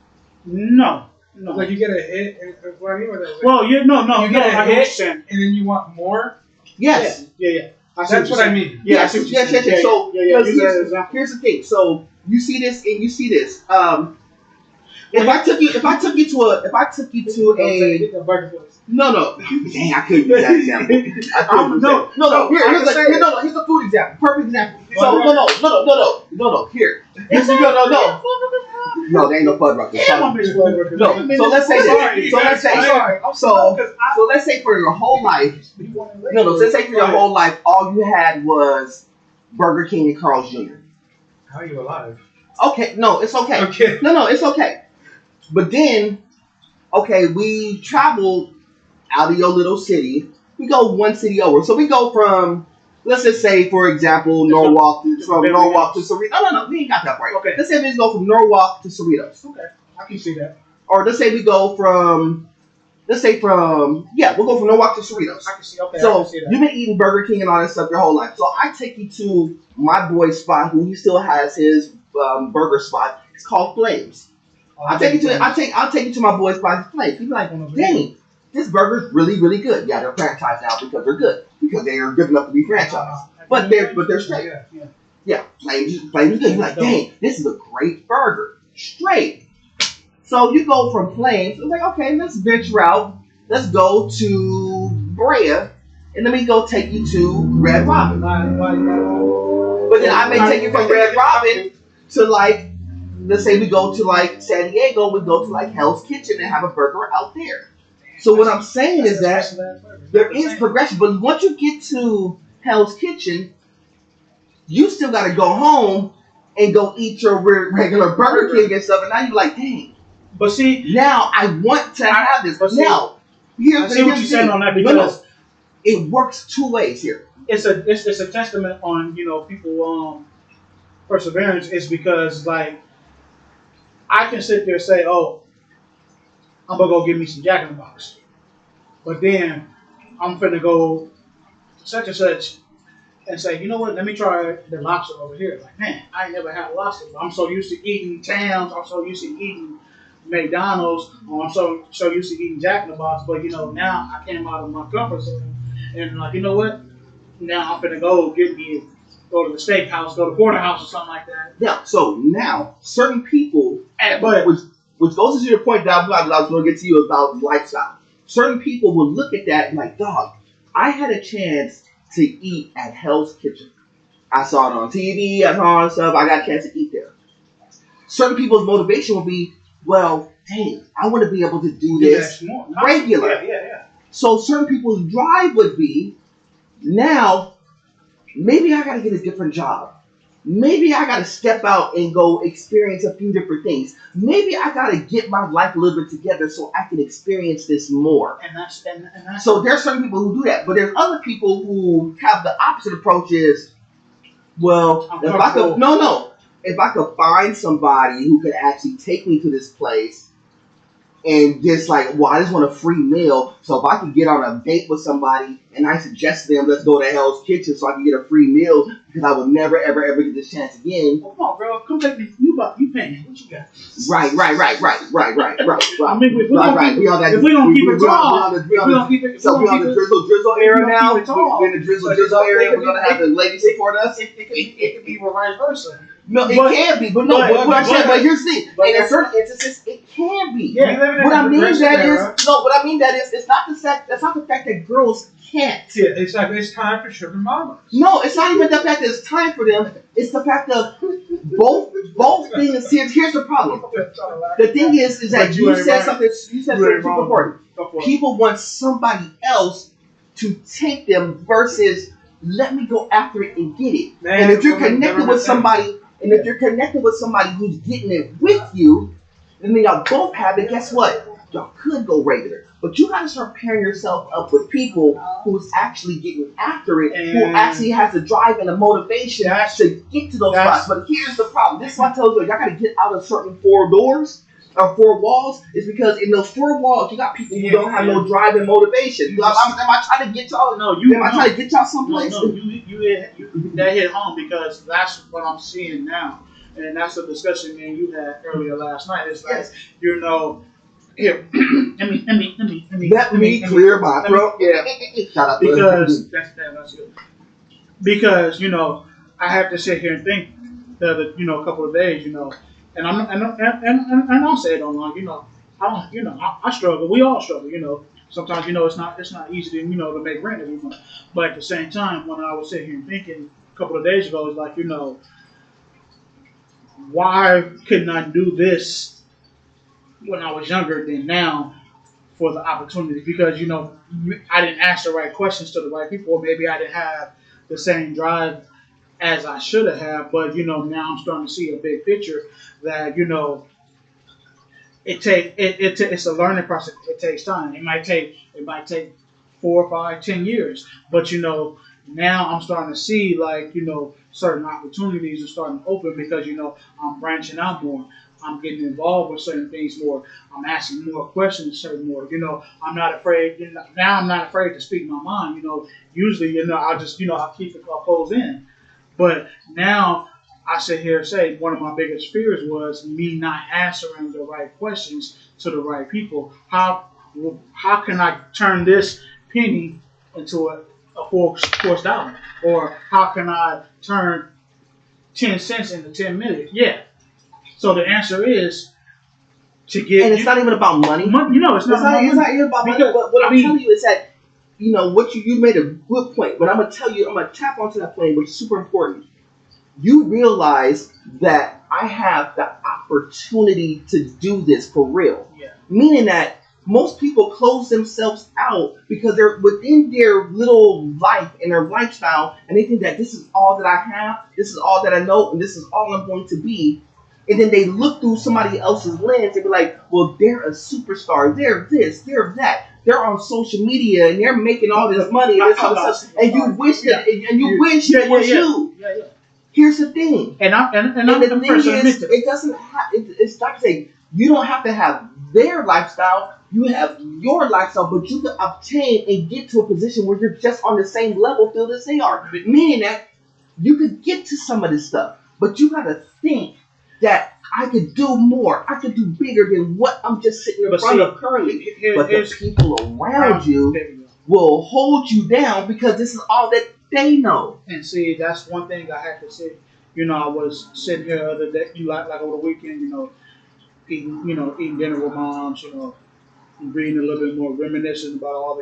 No. Like you get a hit, and well, you get a hit, and then you want more. Yes. Yeah. That's what I mean. Yes. So here's the thing. So you see this, and you see this. If I took you to a no, dang, I couldn't use that example. Here's a food example, perfect example. So no, here. No, there ain't no Fudd Ruckers. No, so let's say this. So let's say for your whole life. No. So let's say for your whole life, all you had was Burger King and Carl's Jr. How are you alive? Okay, no, it's okay. No, it's okay. But then, we traveled out of your little city. We go one city over. So we go from, let's just say, for example, Norwalk to Cerritos. No, we ain't got that right. Okay. Let's say we go from Norwalk to Cerritos. Okay, I can see that. Or let's say we go from, we'll go from Norwalk to Cerritos. I can see, okay. So I can see that. You've been eating Burger King and all that stuff your whole life. So I take you to my boy's spot, who he still has his burger spot. It's called Flames. I'll take you to my boy's spot, Flames. He's like, dang, this burger's really, really good. Yeah, they're franchised now because they're good. Because they are good enough to be franchised. But they're straight. Yeah, Flames is good. You're like, dang, this is a great burger. Straight. So you go from Flames, it's like, okay, let's venture out. Let's go to Brea, and let me go take you to Red Robin. But then I may take you from Red Robin to let's say we go to San Diego, we go to Hell's Kitchen and have a burger out there. So what I'm saying is that there is progression, but once you get to Hell's Kitchen, you still got to go home and go eat your regular Burger King and stuff, and now you're like, dang. But see, now I want to have this. But now, I see what you're saying on that because it works two ways here. It's a testament on people perseverance. Is because I can sit there and say, oh, I'm gonna go get me some Jack in the Box, but then I'm finna go such and such and say, you know what? Let me try the lobster over here. Like, man, I ain't never had lobster. I'm so used to eating Tams. I'm so used to eating McDonald's. I'm so used to eating Jack in the Box. But now I came out of my comfort zone, and you know what? Now I'm finna go to the steakhouse, go to porterhouse or something like that. Yeah. So now certain people, which goes to your point that I was going to get to you about lifestyle. Certain people will look at that and like, dog, I had a chance to eat at Hell's Kitchen. I saw it on TV, I saw all that stuff, I got a chance to eat there. Certain people's motivation will be, well, dang, I want to be able to do this regular. Yeah. So certain people's drive would be, now, maybe I got to get a different job. Maybe I got to step out and go experience a few different things. Maybe I got to get my life a little bit together so I can experience this more. And that's so there's certain people who do that, but there's other people who have the opposite approach. Is if I could find somebody who could actually take me to this place and just like, well, I just want a free meal. So if I can get on a date with somebody and I suggest to them, let's go to Hell's Kitchen so I can get a free meal because I would never, ever, ever get this chance again. Well, come on, girl, come take me. You paying? What you got? Right. I mean, We don't keep it tall, so we on the drizzle era now. We're in the drizzle area. We're gonna have the ladies support us. It could be vice versa. No, it can be, but no. But here's the thing. In certain instances, it can be. Yeah. What I mean that is, it's not the fact. That's not the fact that girls can't. Yeah, exactly. It's time for sugar mamas. No, it's not even the fact that it's time for them. It's the fact of both things. Here's the problem. The thing is that you said something. You said something super important. People want somebody else to take them versus let me go after it and get it. Man, and if you're connected with somebody. And if you're connected with somebody who's getting it with you, and then y'all both have it, guess what? Y'all could go regular. But you gotta start pairing yourself up with people who's actually getting after it, who actually has the drive and the motivation to get to those spots. But here's the problem. This is why I tell you, y'all gotta get out of certain four doors or four walls, is because in those four walls you got people who don't have no drive and motivation. Am I trying to get y'all? Am I trying to get y'all someplace? No, that hit home because that's what I'm seeing now, and that's the discussion me and you had earlier last night. It's like here. Let me clear my throat. Because that's good. Because I have to sit here and think the other a couple of days and I'll say it online. I struggle. We all struggle. Sometimes it's not easy to make rent every month. But at the same time, when I was sitting here and thinking a couple of days ago, it's like why couldn't I do this when I was younger than now for the opportunity? Because I didn't ask the right questions to the right people, or maybe I didn't have the same drive as I should have. But now I'm starting to see a big picture that it's a learning process. It takes time. It might take 4, 5, 10 years. But now I'm starting to see certain opportunities are starting to open because I'm branching out more. I'm getting involved with certain things more. I'm asking more questions, certain more. I'm not afraid. Now I'm not afraid to speak my mind. Usually I'll just I'll keep it closed in. But now I sit here and say one of my biggest fears was me not answering the right questions to the right people. How can I turn this penny into a $4 or how can I turn 10 cents into 10 million? Yeah. So the answer is to get. And it's not even about money. It's not even about money. But what I'm telling you is that what you made a good point. But I'm gonna tap onto that point, which is super important. You realize that I have the opportunity to do this for real. Yeah. Meaning that most people close themselves out because they're within their little life and their lifestyle, and they think that this is all that I have, this is all that I know, and this is all I'm going to be. And then they look through somebody else's lens and be like, well, they're a superstar, they're this, they're that. They're on social media and they're making all this money and this other stuff. And you wish that, it was you. Yeah. Here's the thing. And the thing is, it doesn't have. It's not to say you don't have to have their lifestyle. You have your lifestyle, but you can obtain and get to a position where you're just on the same level field as they are. Meaning that you could get to some of this stuff, but you got to think that I could do more. I could do bigger than what I'm just sitting in front of currently. But the people around you will hold you down because this is all that they know. And see, that's one thing I have to say. I was sitting here the other day, like over the weekend, eating dinner with moms, reading a little bit more, reminiscing about all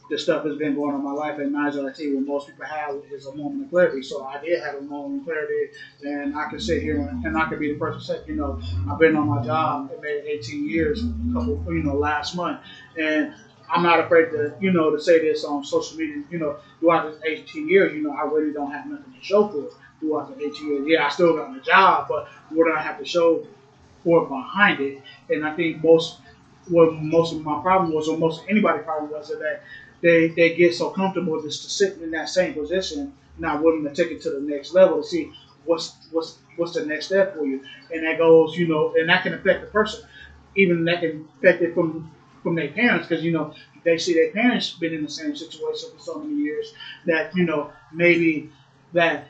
the stuff that's been going on in my life. And nine out of 10, what most people have is a moment of clarity. So I did have a moment of clarity, and I could sit here and I could be the person to say, I've been on my job. I made 18 years, last month, and I'm not afraid to, to say this on social media. Throughout this 18 years, I really don't have nothing to show for it. Throughout the 18 years, yeah, I still got a job, but what do I have to show for behind it? And I think most of my problem was, or most anybody's problem was, that they get so comfortable just to sit in that same position, not willing to take it to the next level to see what's the next step for you. And that goes, and that can affect the person. even that can affect it from their parents, because they see their parents been in the same situation for so many years that maybe that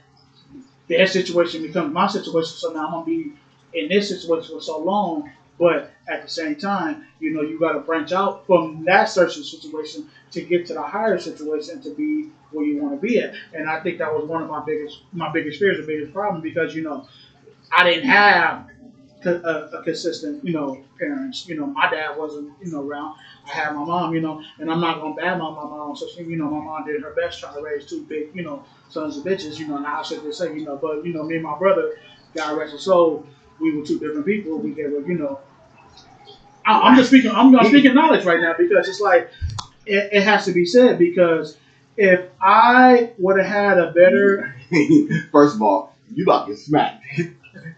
their situation becomes my situation. So now I'm gonna be in this situation for so long. But at the same time, you got to branch out from that certain situation to get to the higher situation to be where you want to be at. And I think that was one of my biggest fears, the biggest problem, because I didn't have a consistent, parents. My dad wasn't, around. I had my mom, and I'm not gonna badmouth my mom. So she, my mom did her best trying to raise two big, sons of bitches. And I should just say, but me and my brother, God rest his soul, we were two different people. We gave I'm just speaking. I'm speaking knowledge right now, because it's like it has to be said, because if I would have had a better, first of all, you about to get smacked.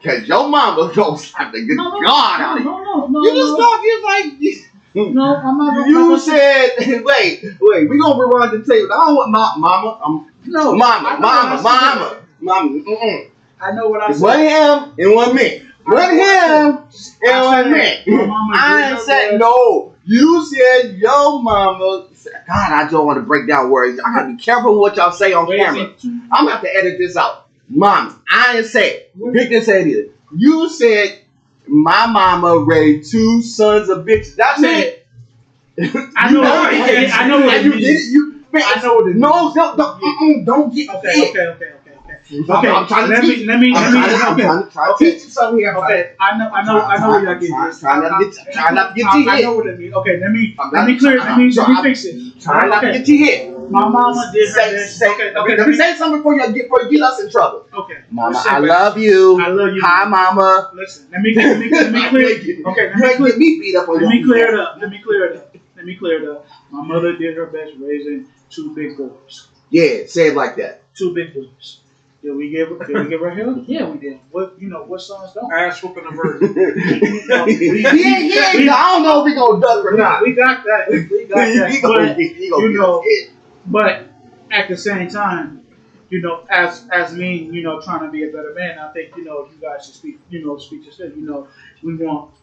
Cause your mama gonna slap the good God out of you. No. You just talking like no, I'm not gonna. you said. Wait, we gonna rewind the tape. I don't want mama. Mama. I know what I said. One him and one me. One him and one me. I ain't said no. You said your mama. God, I don't want to break down words. I gotta be careful what y'all say on camera. I'm about to edit this out. Mama, I didn't say it. Victor said it. You said my mama raised two sons of bitches. That's it. I know what it means. I know what it means. Don't get Okay. I'm trying to teach. I'm trying to teach you something here. Okay, I know what y'all getting. Trying not to get you hit. I know what it means. Okay, let me clear. Let me fix it. Trying not to get you hit. My mama did her best. Okay. Let me say something before you get us in trouble. Okay. Mama, I love you. I love you. Hi, mama. Listen, let me clear. Okay, let me beat up on Let me clear it up. My mother did her best raising two big boys. Yeah, say it like that. Two big boys. Did we give her help? Yeah, we did. What sons don't? Ass whooping a virgin. Yeah. I don't know if we gonna duck or not. We got that. But at the same time, as me, trying to be a better man, I think you guys should speak to still. We want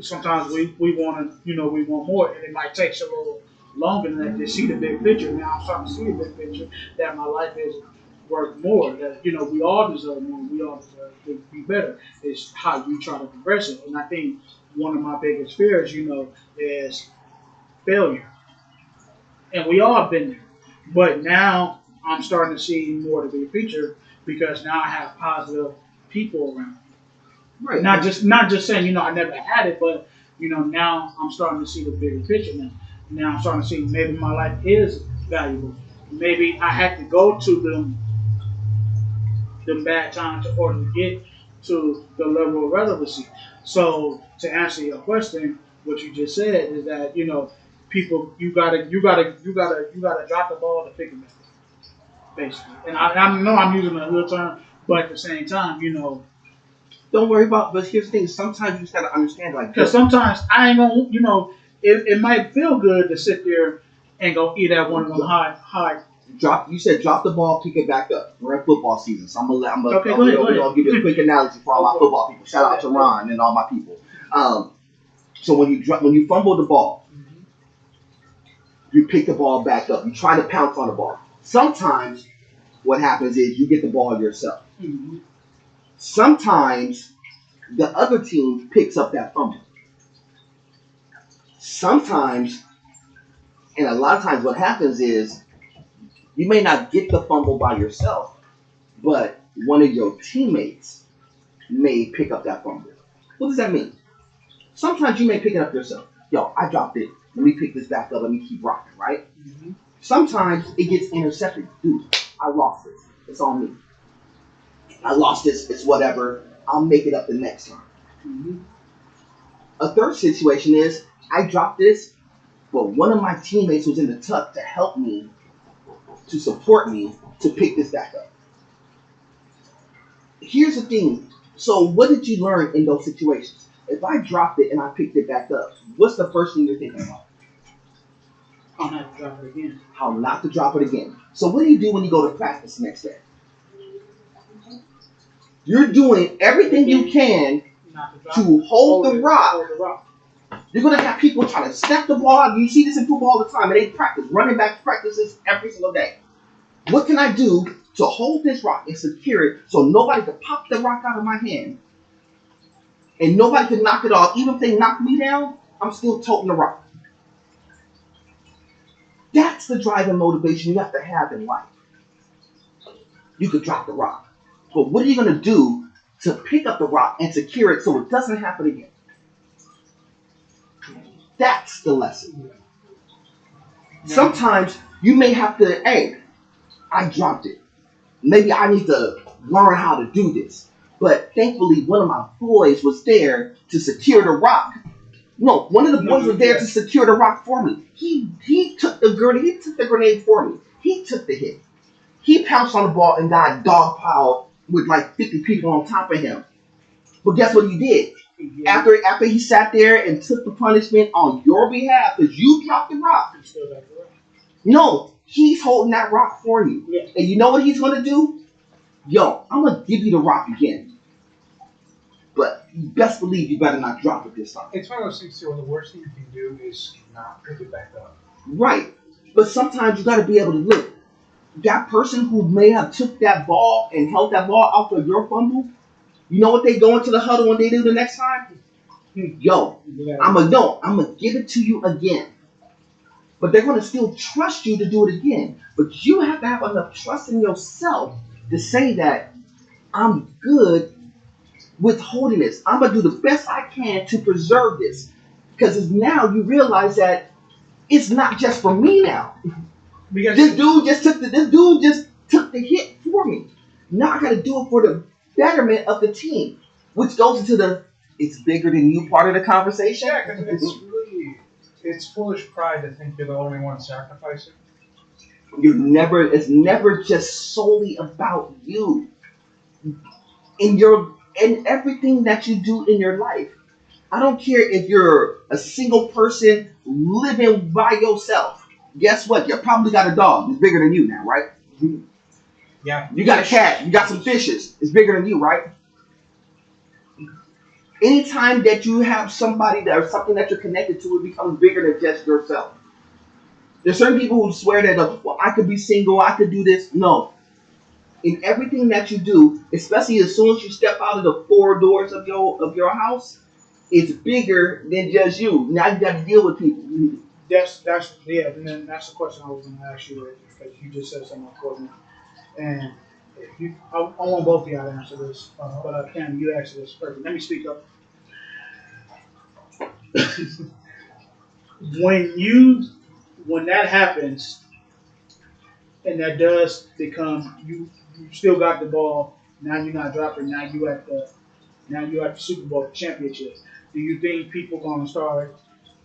sometimes we want to we want more, and it might take a little longer than that to see the big picture. Now I'm starting to see the big picture that my life is worth more. That we all deserve more. We all deserve to be better. It's how you try to progress it. And I think one of my biggest fears, is failure. And we all have been there. But now I'm starting to see more of the big picture, because now I have positive people around me. Right. Not just saying, I never had it, but now I'm starting to see the bigger picture now. Now I'm starting to see maybe my life is valuable. Maybe I had to go to them bad times in order to get to the level of relevancy. So to answer your question, what you just said is that people you gotta drop the ball to pick it back, basically. And I know I'm using a real term, but at the same time, don't worry about. But here's the thing: sometimes you just gotta understand, because sometimes I ain't gonna, it might feel good to sit there and go eat at one of them high. You said drop the ball, pick it back up. We're in football season, so I'm gonna go ahead. give you a quick analogy for all my football people. Shout out to Ron and all my people. So when you fumble the ball, you pick the ball back up. You try to pounce on the ball. Sometimes what happens is you get the ball yourself. Mm-hmm. Sometimes the other team picks up that fumble. Sometimes, and a lot of times what happens is you may not get the fumble by yourself, but one of your teammates may pick up that fumble. What does that mean? Sometimes you may pick it up yourself. Yo, I dropped it. Let me pick this back up. Let me keep rocking, right? Mm-hmm. Sometimes it gets intercepted. Dude, I lost this. It's on me. I lost this. It's whatever. I'll make it up the next time. Mm-hmm. A third situation is I dropped this, but one of my teammates was in the tuck to help me, to support me, to pick this back up. Here's the thing. So what did you learn in those situations? If I dropped it and I picked it back up, what's the first thing you're thinking about? How not to drop it again. How not to drop it again. So what do you do when you go to practice the next day? You're doing everything you can to hold the rock You're going to have people trying to snap the ball out. You see this in football all the time, and they practice. Running back practices every single day. What can I do to hold this rock and secure it so nobody can pop the rock out of my hand and nobody can knock it off? Even if they knock me down, I'm still toting the rock. That's the drive and motivation you have to have in life. You could drop the rock. But what are you going to do to pick up the rock and secure it so it doesn't happen again? That's the lesson. Sometimes you may have to, hey, I dropped it. Maybe I need to learn how to do this. But thankfully, one of my boys was there to secure the rock. No, one of the boys was there to secure the rock for me. He took the grenade for me. He took the hit. He pounced on the ball and got dogpiled with like 50 people on top of him. But guess what he did? Yeah. After he sat there and took the punishment on your behalf because you dropped the rock. No, he's holding that rock for you. Yeah. And you know what he's going to do? Yo, I'm going to give you the rock again. But you best believe you better not drop it this time. It's one of those things too where the worst thing you can do is not pick it back up. Right. But sometimes you got to be able to look. That person who may have took that ball and held that ball out of your fumble, you know what they go into the huddle when they do the next time? Yo, I'm going to give it to you again. But they're going to still trust you to do it again. But you have to have enough trust in yourself to say that I'm good with holding this. I'm going to do the best I can to preserve this. Because now you realize that it's not just for me now. Because this dude just took the hit for me. Now I got to do it for the betterment of the team, which goes into the it's bigger than you part of the conversation. Yeah, because it's foolish pride to think you're the only one sacrificing. It's never just solely about you. In everything that you do in your life. I don't care if you're a single person living by yourself. Guess what? You probably got a dog. It's bigger than you now, right? Yeah. You got a cat. You got some fishes. It's bigger than you, right? Anytime that you have somebody or something that you're connected to, it becomes bigger than just yourself. There's certain people who swear that, well, I could be single, I could do this. No. In everything that you do, especially as soon as you step out of the four doors of your house, it's bigger than just you. Now you got to deal with people. And then that's the question I was going to ask you because you just said something important. And I want both of y'all to answer this, but Cam, you answer this perfect. Let me speak up. When that happens, and that does become you still got the ball. Now you're not dropping. Now you at the Super Bowl championship. Do you think people gonna start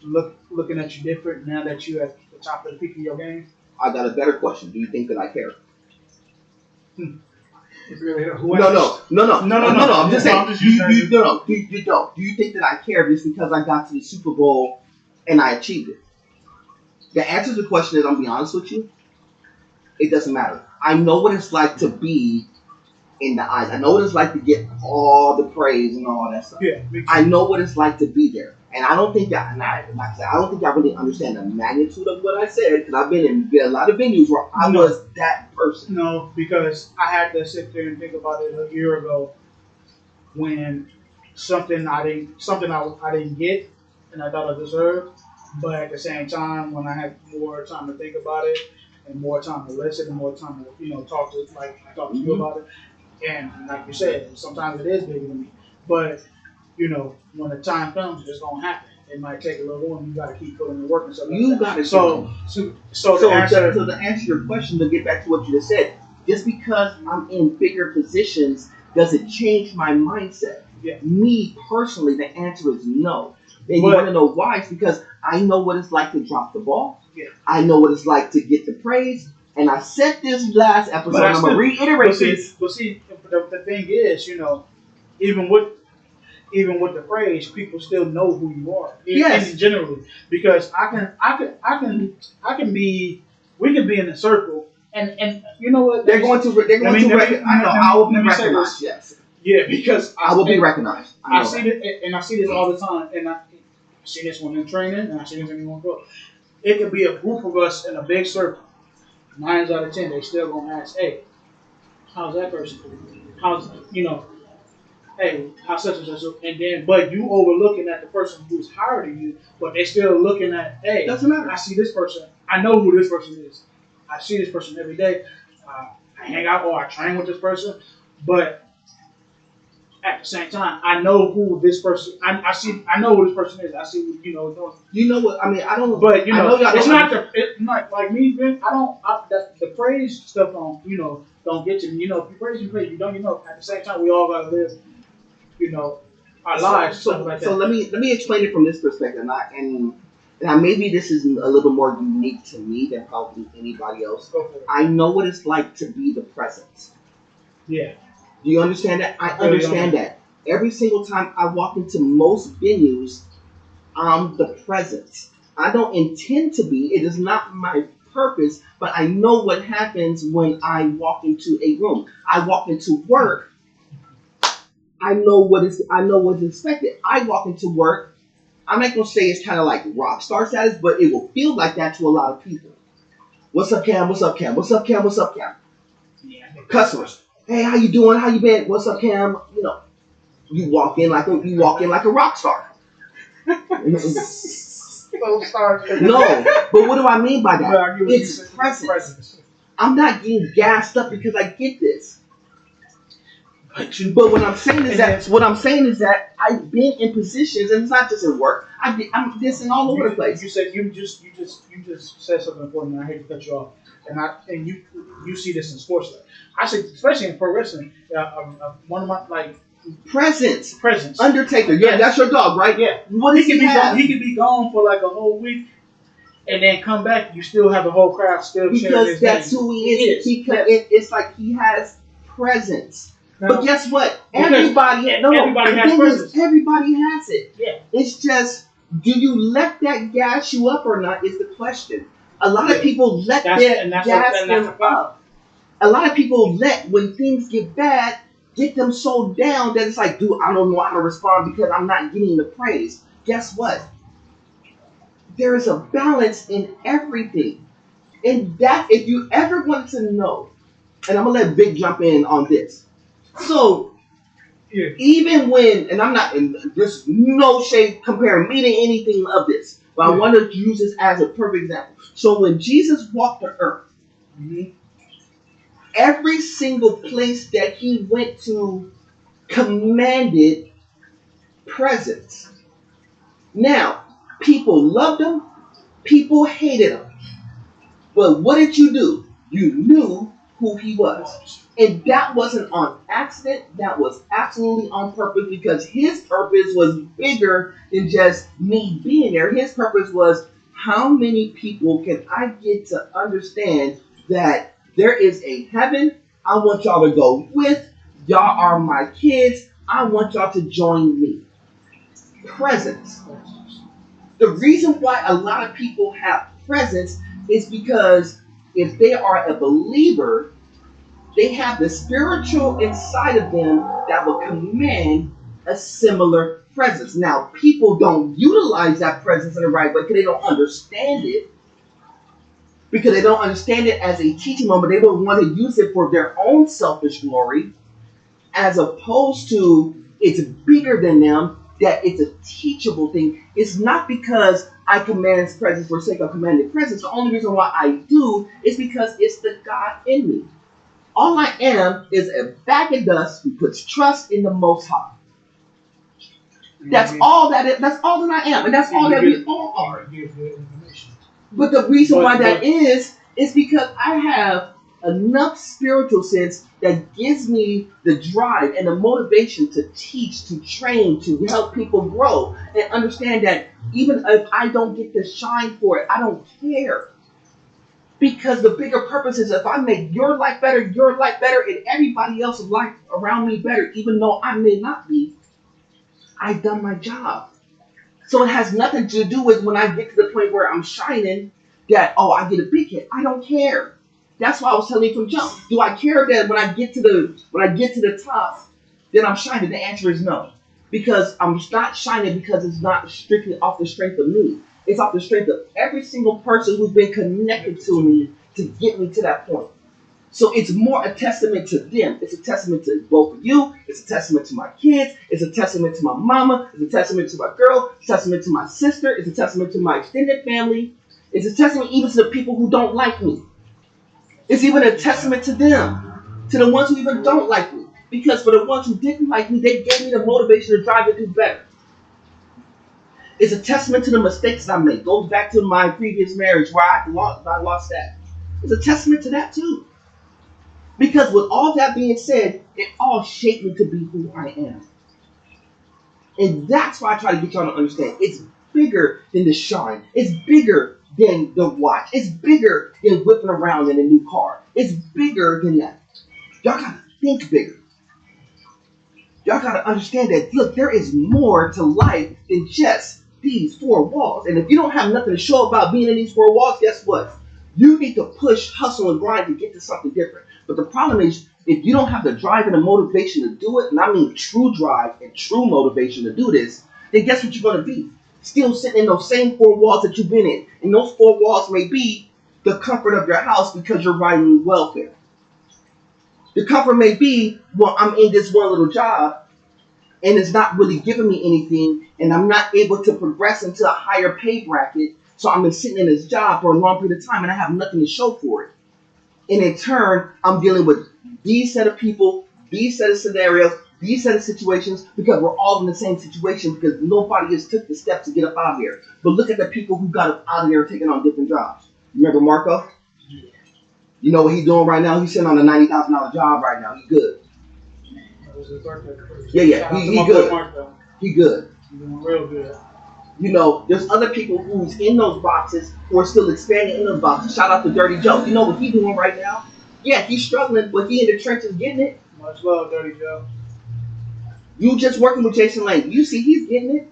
looking at you different now that you're at the top of the peak of your game? I got a better question. Do you think that I care? No. I'm just saying. Do you think that I care just because I got to the Super Bowl and I achieved it? The answer to the question is, I'm gonna be honest with you. It doesn't matter. I know what it's like to be in the eyes. I know what it's like to get all the praise and all that stuff. Yeah, I know what it's like to be there. And I don't think that, I don't think I really understand the magnitude of what I said because I've been in a lot of venues where I was that person. No, because I had to sit there and think about it a year ago when something I didn't get and I thought I deserved, but at the same time when I had more time to think about it and more time to listen and more time to talk to you about it, and like you said, sometimes it is bigger than me, but. When the time comes, it's gonna happen. It might take a little while. You got to keep putting the work and stuff. You got to. So to answer your question, to get back to what you just said, just because I'm in bigger positions, does it change my mindset? Yeah. Me personally, the answer is no. And you want to know why? It's because I know what it's like to drop the ball. Yeah. I know what it's like to get the praise. And I said this last episode. I'm gonna reiterate this. But see, the thing is, even with the phrase, people still know who you are. Yes. Generally, because we can be in a circle, and you know what? They're going to recognize. I will be recognized. Yes. Yeah, because I will be recognized. I see this all the time, and I seen this one in training, and I seen this one in go. It could be a group of us in a big circle. 9 out of 10, they still gonna ask, "Hey, how's that person? How's hey, how such and such?" And then, but you overlooking at the person who's hiring you, but they still looking at, "Hey, Doesn't matter. I see this person. I know who this person is. I see this person every day. I hang out or I train with this person, but at the same time, I know who this person. I know who this person is. I see what doing. You know what? I mean, I don't. But I know y'all it's don't. not like me, Ben. The praise stuff don't get to me. You praise. You don't. At the same time, we all gotta live. Our lives. Stuff like that. So let me explain it from this perspective, and maybe this is a little more unique to me than probably anybody else. Go for it. I know what it's like to be the presence. Yeah. Do you understand that? I understand that. Every single time I walk into most venues, I'm the presence. I don't intend to be. It is not my purpose, but I know what happens when I walk into a room. I walk into work. I know what's expected. I walk into work. I'm not gonna say it's kind of like rock star status, but it will feel like that to a lot of people. What's up, Cam? What's up, Cam? What's up, Cam? What's up, Cam? Yeah. Customers. Hey, how you doing? How you been? What's up, Cam? You walk in like a rock star. So sorry. No, but what do I mean by that? It's presence. Presence. I'm not getting gassed up because I get this. But what I'm saying is that I've been in positions, and it's not just in work. I'm dissing all over the place. You said you just said something important. And I hate to cut you off, and you see this in sports. I say, especially in pro wrestling, one of my presence. Presence. Undertaker. Yeah, that's your dog, right? Yeah. What does he have? He could be gone for like a whole week, and then come back. You still have the whole crowd still cheering Because his that's name. who he is. It's like he has presence. Now, but guess what? Everybody has presence. Everybody has it. Yeah. It's just, do you let that gas you up or not is the question. A lot of people let that gas them up. A lot of people when things get bad, get them so down that it's like, dude, I don't know how to respond because I'm not getting the praise. Guess what? There is a balance in everything. And that, if you ever wanted to know, and I'm going to let Vic jump in on this. So, even when, and there's no shade comparing me to anything of this, but I want to use this as a perfect example. So when Jesus walked the earth, every single place that he went to commanded presence. Now, people loved him, people hated him. But what did you do? You knew who he was. And that wasn't on accident. That was absolutely on purpose because his purpose was bigger than just me being there. His purpose was, how many people can I get to understand that there is a heaven I want y'all to go with? Y'all are my kids. I want y'all to join me. Presence. The reason why a lot of people have presence is because if they are a believer, they have the spiritual inside of them that will command a similar presence. Now, people don't utilize that presence in the right way because they don't understand it. Because they don't understand it as a teaching moment. They will want to use it for their own selfish glory, as opposed to it's bigger than them, that it's a teachable thing. It's not because I command presence for the sake of commanding presence. The only reason why I do is because it's the God in me. All I am is a bag of dust who puts trust in the Most High. That's all that I am, and that's all that we all are. But the reason why that is because I have enough spiritual sense that gives me the drive and the motivation to teach, to train, to help people grow, and understand that even if I don't get the shine for it, I don't care. Because the bigger purpose is if I make your life better, and everybody else's life around me better, even though I may not be, I've done my job. So it has nothing to do with when I get to the point where I'm shining that, I get a big hit. I don't care. That's why I was telling you from jump. Do I care that when I get to the top, then I'm shining? The answer is no. Because I'm not shining because it's not strictly off the strength of me. It's off the strength of every single person who's been connected to me to get me to that point. So it's more a testament to them. It's a testament to both of you. It's a testament to my kids. It's a testament to my mama. It's a testament to my girl. It's a testament to my sister. It's a testament to my extended family. It's a testament even to the people who don't like me. It's even a testament to them, to the ones who even don't like me. Because for the ones who didn't like me, they gave me the motivation to try to do better. It's a testament to the mistakes I made. Goes back to my previous marriage where I lost that. It's a testament to that too. Because with all that being said, it all shaped me to be who I am. And that's why I try to get y'all to understand. It's bigger than the shine. It's bigger than the watch. It's bigger than whipping around in a new car. It's bigger than that. Y'all gotta think bigger. Y'all gotta understand that, look, there is more to life than just these four walls. And if you don't have nothing to show about being in these four walls, guess what? You need to push, hustle, and grind to get to something different. But the problem is, if you don't have the drive and the motivation to do it, and I mean true drive and true motivation to do this, then guess what you're going to be? Still sitting in those same four walls that you've been in. And those four walls may be the comfort of your house because you're riding welfare. The comfort may be, well, I'm in this one little job, and it's not really giving me anything, and I'm not able to progress into a higher pay bracket, so I'm been sitting in this job for a long period of time, and I have nothing to show for it. And in turn, I'm dealing with these set of people, these set of scenarios, these set of situations, because we're all in the same situation because nobody has took the steps to get up out of here. But look at the people who got up out of there and taking on different jobs. Remember Marco? Yeah. You know what he's doing right now? He's sitting on a $90,000 job right now. He's good. Yeah. He good. He good. He's doing real good. You know, there's other people who's in those boxes who are still expanding in those boxes. Shout out to Dirty Joe. You know what he's doing right now? Yeah, he's struggling, but he in the trenches getting it. Much love, Dirty Joe. You just working with Jason Lane. You see he's getting it.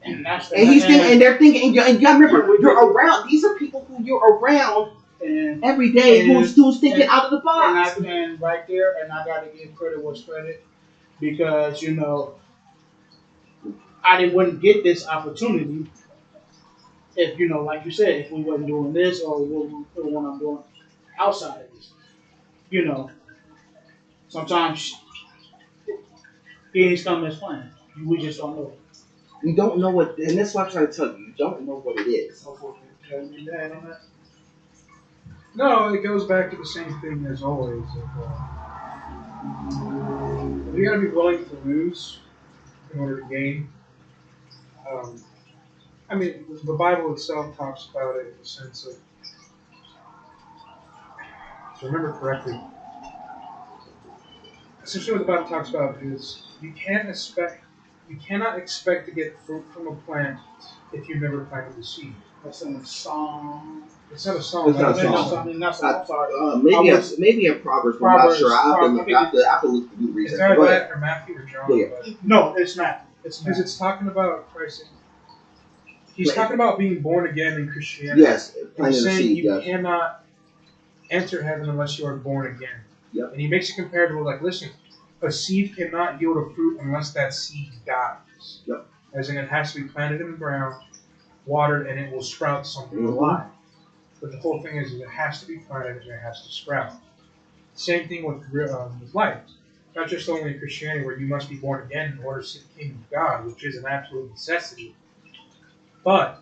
And he's thinking, and they're thinking, and you gotta remember, you're around. These are people who you're around every day who's thinking out of the box. And right there, and I got to give credit what's credit, because, you know, I wouldn't get this opportunity if, you know, like you said, if we wasn't doing this or what I'm doing outside of this. You know, sometimes things come as planned. We just don't know. You don't know what, and that's why I try to tell you, you don't know what it is. No, it goes back to the same thing as always. You got to be willing to lose in order to gain. I mean, the Bible itself talks about it in the sense of, if I remember correctly, essentially what the Bible talks about is you cannot expect to get fruit from a plant if you've never planted the seed. That's in a song. It's not a song. It's not a song. Maybe in Proverbs, but I'm not sure. I have to look through the research. It's either that or Matthew or John. Yeah. No, it's not. Because it's talking about Christ. He's talking about being born again in Christianity. Yes. He's saying you cannot enter heaven unless you are born again. Yep. And he makes it comparable, like, listen, a seed cannot yield a fruit unless that seed dies. Yep. As in, it has to be planted in the ground, watered, and it will sprout something alive. But the whole thing is it has to be planted and it has to sprout. Same thing with life. Not just only in Christianity where you must be born again in order to see the kingdom of God, which is an absolute necessity. But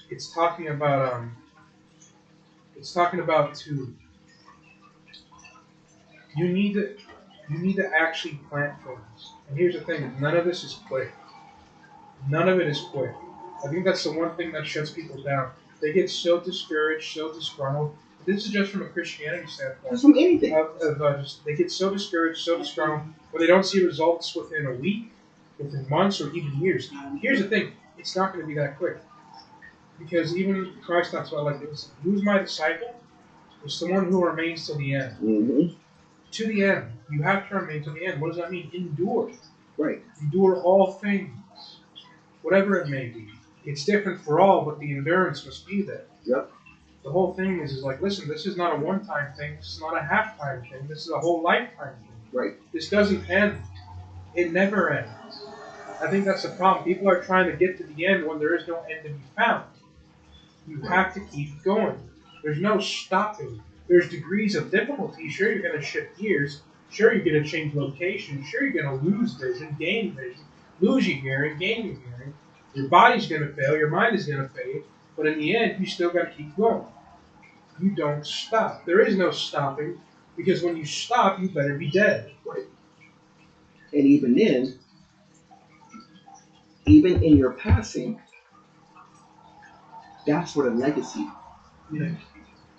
it's talking about to you need to actually plant things. And here's the thing, none of this is quick. None of it is quick. I think that's the one thing that shuts people down. They get so discouraged, so disgruntled. This is just from a Christianity standpoint. Just from anything. They get so discouraged, so disgruntled, when they don't see results within a week, within months, or even years. Here's the thing, it's not going to be that quick. Because even Christ talks about like this, who's my disciple? It's the one who remains to the end. Mm-hmm. To the end. You have to remain to the end. What does that mean? Endure. Right. Endure all things. Whatever it may be. It's different for all, but the endurance must be there. Yep. The whole thing is like, listen, this is not a one-time thing. This is not a half-time thing. This is a whole lifetime thing. Right. This doesn't end It never ends. I think that's the problem. People are trying to get to the end when there is no end to be found. You have to keep going. There's no stopping. There's degrees of difficulty. Sure, you're going to shift gears. Sure, you're going to change location. Sure, you're going to lose vision, gain vision, lose your hearing, gain your hearing. Your body's going to fail. Your mind is going to fade. But in the end, you still got to keep going. You don't stop. There is no stopping, because when you stop, you better be dead. Right. And even then, even in your passing, that's where the legacy. Yeah.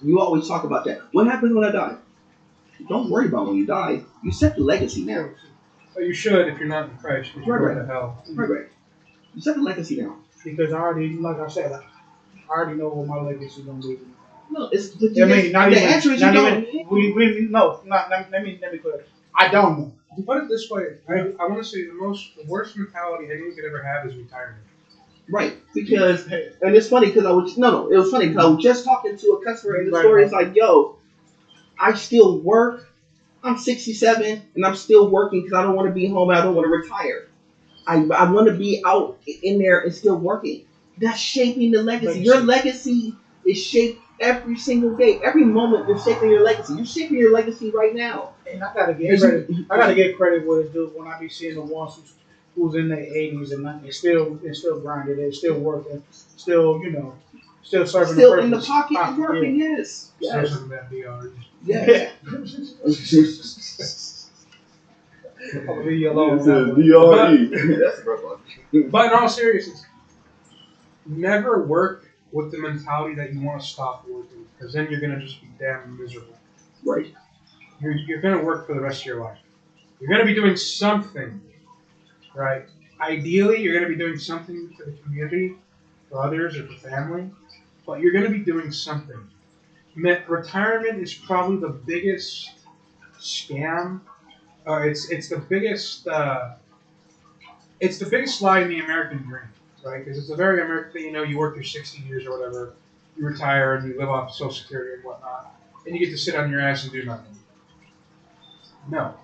You always talk about that. What happens when I die? Don't worry about when you die. You set the legacy now. Well, you should if you're not in Christ, because you're going to hell. Right. You set the legacy now. Because I already, like I said, I already know what my legacy is going to be. No, it's. I mean, not the even. answer is Not you even. don't. We no. Not. Let me clear. I don't know. To put it this way, I want to say the worst mentality anyone could ever have is retirement. Right, because, and it's funny because it was funny because I was just talking to a customer in the store. It's like, yo, I still work. I'm 67 and I'm still working because I don't want to be home. I don't want to retire. I want to be out in there and still working. That's shaping the legacy. Your legacy is shaped every single day. Every moment you're shaping your legacy. You're shaping your legacy right now. And I gotta get credit. I gotta get credit where it's due when I be seeing the ones who's in their 80s and 90s, still grinding, they're still working, still still serving. Still in the pocket and working. Yes. Still serving that DR. Yeah. I'll leave you alone. That's a rough one. But in all seriousness, never work with the mentality that you want to stop working, because then you're going to just be damn miserable. Right. You're going to work for the rest of your life. You're going to be doing something, right? Ideally, you're going to be doing something for the community, for others, or for family, but you're going to be doing something. Retirement is probably the biggest scam. It's the biggest lie in the American dream, right? Because it's a very American thing. You work your 60 years or whatever, you retire and you live off Social Security and whatnot, and you get to sit on your ass and do nothing. No,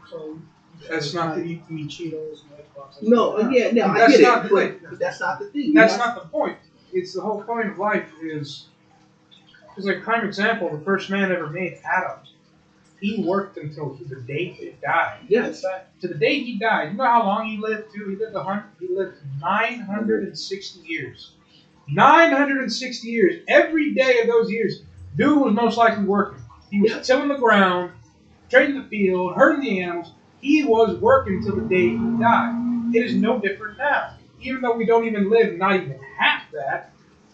So that's not the. Eat Cheetos. No, I get it, but that's not the thing. That's not the point. It's the whole point of life is. Because, like, prime example, the first man ever made, Adam. He worked until the day he died. Yes. To the day he died. You know how long he lived, too? He lived 960 years. 960 years. Every day of those years, dude was most likely working. He was tilling the ground, trading the field, herding the animals. He was working till the day he died. It is no different now. Even though we don't even live not even half that,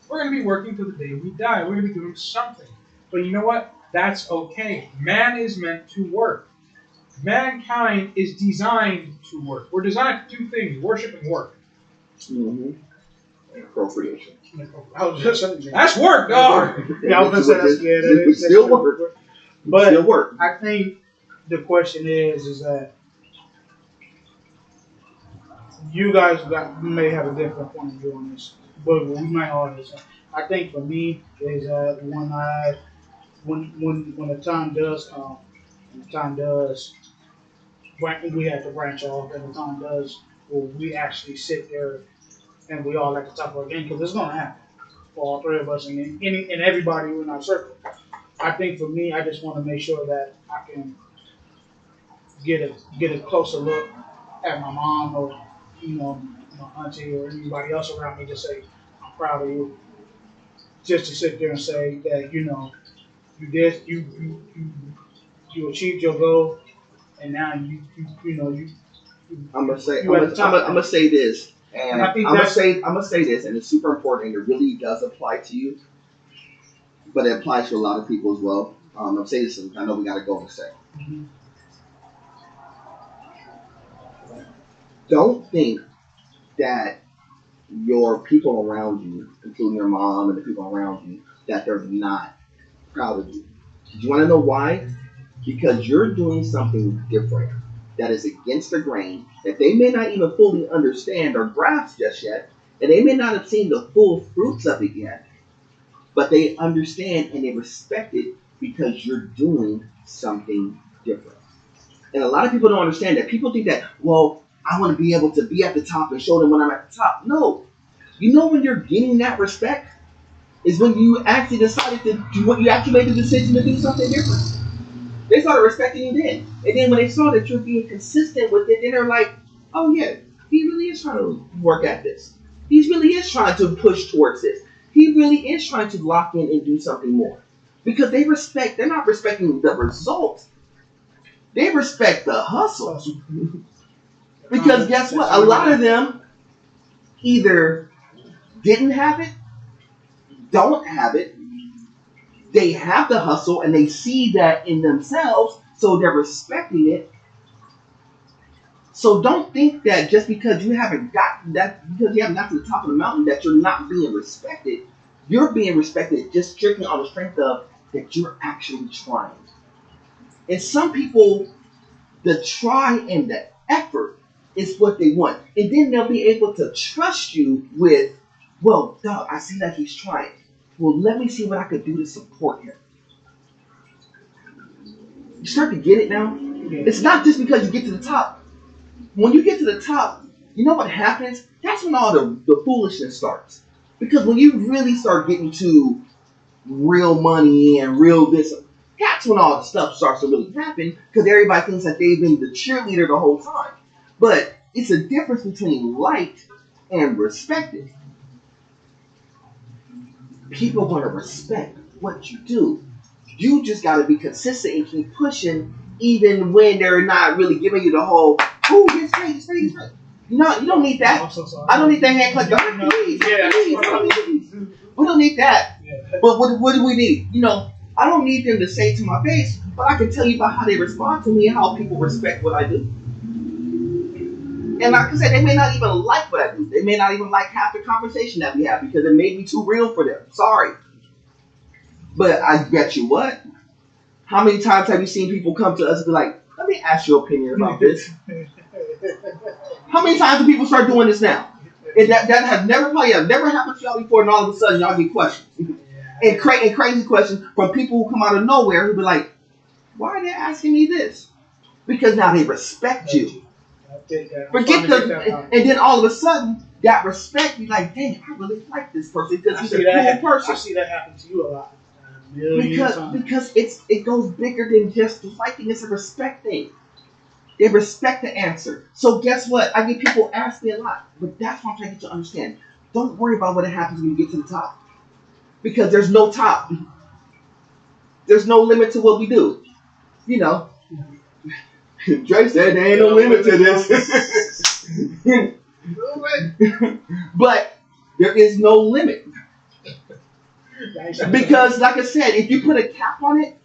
we're going to be working till the day we die. We're going to be doing something. But you know what? That's okay. Man is meant to work. Mankind is designed to work. We're designed for two things, worship and work. Mm-hmm. And procreation. I was just saying that's work, dog. Yeah, I was gonna say that's still work. But still work. I think the question is that you guys may have a different point of view on this, but we might all have the same. I think for me is that when the time does come, and the time does, we have to branch off, and the time does, where we actually sit there and we all at the top of our game, because it's gonna happen for all three of us and everybody in our circle. I think for me, I just want to make sure that I can get a closer look at my mom or my auntie or anybody else around me to say I'm proud of you. Just to sit there and say that you did you achieved your goal and now I'm gonna say this, and I'm gonna say this, and it's super important, and it really does apply to you, but it applies to a lot of people as well. I'm gonna say this, and I know we gotta go in a second. Mm-hmm. Don't think that your people around you, including your mom and the people around you, that they're not proud of you. Do you want to know why? Because you're doing something different that is against the grain, that they may not even fully understand or grasp just yet, and they may not have seen the full fruits of it yet, but they understand and they respect it because you're doing something different. And a lot of people don't understand that. People think that, well, I want to be able to be at the top and show them when I'm at the top. No. You know when you're getting that respect is when you actually decided to do what you actually made the decision to do something different. They started respecting you then. And then when they saw that you're being consistent with it, then they're like, oh yeah, he really is trying to work at this. He really is trying to push towards this. He really is trying to lock in and do something more. Because they're not respecting the result. They respect the hustle. Because guess what? A lot of them either didn't have it, don't have it, they have the hustle and they see that in themselves, so they're respecting it. So don't think that just because you haven't gotten that, because you haven't got to the top of the mountain, that you're not being respected. You're being respected just strictly on the strength of that you're actually trying. And some people, the try and the effort is what they want. And then they'll be able to trust you with, well, dog, I see that he's trying. Well, let me see what I could do to support him. You start to get it now? It's not just because you get to the top. When you get to the top, you know what happens? That's when all the foolishness starts. Because when you really start getting to real money and real this, that's when all the stuff starts to really happen. Because everybody thinks that they've been the cheerleader the whole time. But it's a difference between liked and respected. People want to respect what you do. You just got to be consistent and keep pushing, even when they're not really giving you the whole, oh, it's great, it's great, it's great. You don't need that. I don't need that hand clap. Please. We don't need that. But what do we need? I don't need them to say to my face, but I can tell you about how they respond to me and how people respect what I do. And like I said, they may not even like what I do. They may not even like half the conversation that we have because it may be too real for them. Sorry. But I bet you what? How many times have you seen people come to us and be like, let me ask your opinion about this? How many times do people start doing this now? And that has never happened to y'all before, and all of a sudden y'all get questions. And crazy questions from people who come out of nowhere who be like, why are they asking me this? Because now they respect you. And then all of a sudden, that respect, you're like, dang, I really like this person because he's a cool person. I see that happen to you a lot. Because it goes bigger than just liking. It's a respect thing. They respect the answer. So guess what? I get people ask me a lot, but that's what I'm trying to get you to understand. Don't worry about what happens when you get to the top, because there's no top. There's no limit to what we do. Dre said there ain't no limit to this. But there is no limit. Because, like I said, if you put a cap on it,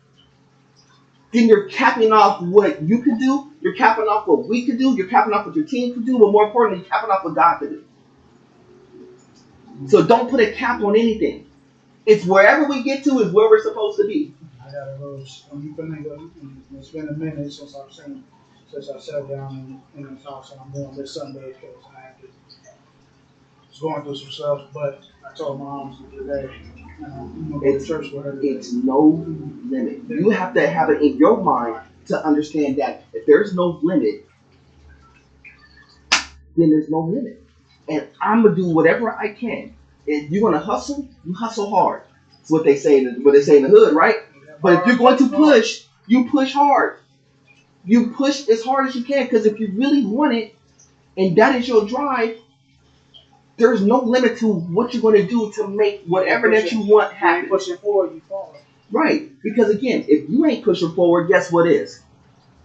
then you're capping off what you could do, you're capping off what we could do, you're capping off what your team could do, but more importantly, you're capping off what God could do. So don't put a cap on anything. It's wherever we get to is where we're supposed to be. I got a little. It's been a minute since I sat down in this house, and I'm doing this Sunday because I was going through some stuff. But I told my mom today, I'm gonna go to church with her today. It's no limit. You have to have it in your mind to understand that if there's no limit, then there's no limit. And I'm gonna do whatever I can. If you're gonna hustle, you hustle hard. That's what they say in the hood, right? But if you're going to push, you push hard. You push as hard as you can, because if you really want it, and that is your drive, there's no limit to what you're going to do to make whatever that you want happen. If you're pushing forward, you fall. Right. Because again, if you ain't pushing forward, guess what is?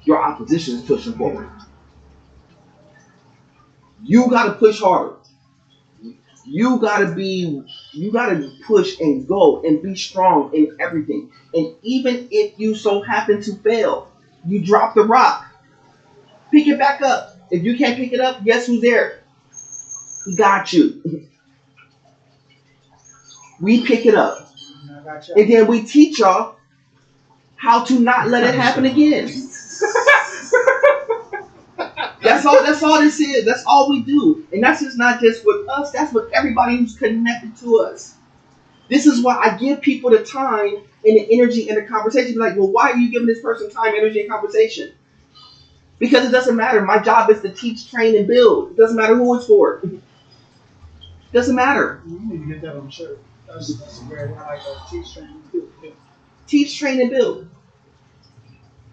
Your opposition is pushing forward. You got to push harder. You gotta push and go and be strong in everything. And even if you so happen to fail, you drop the rock, pick it back up. If you can't pick it up, guess who's there? He got you. We pick it up. And then we teach y'all how to not let it happen again. That's all this is. That's all we do. And that's just not just with us. That's with everybody who's connected to us. This is why I give people the time and the energy and the conversation. Be like, well, why are you giving this person time, energy, and conversation? Because it doesn't matter. My job is to teach, train, and build. It doesn't matter who it's for. It doesn't matter. You need to get that on the shirt. That's a very, I like that. Teach, train, and build. Yeah. Teach, train, and build.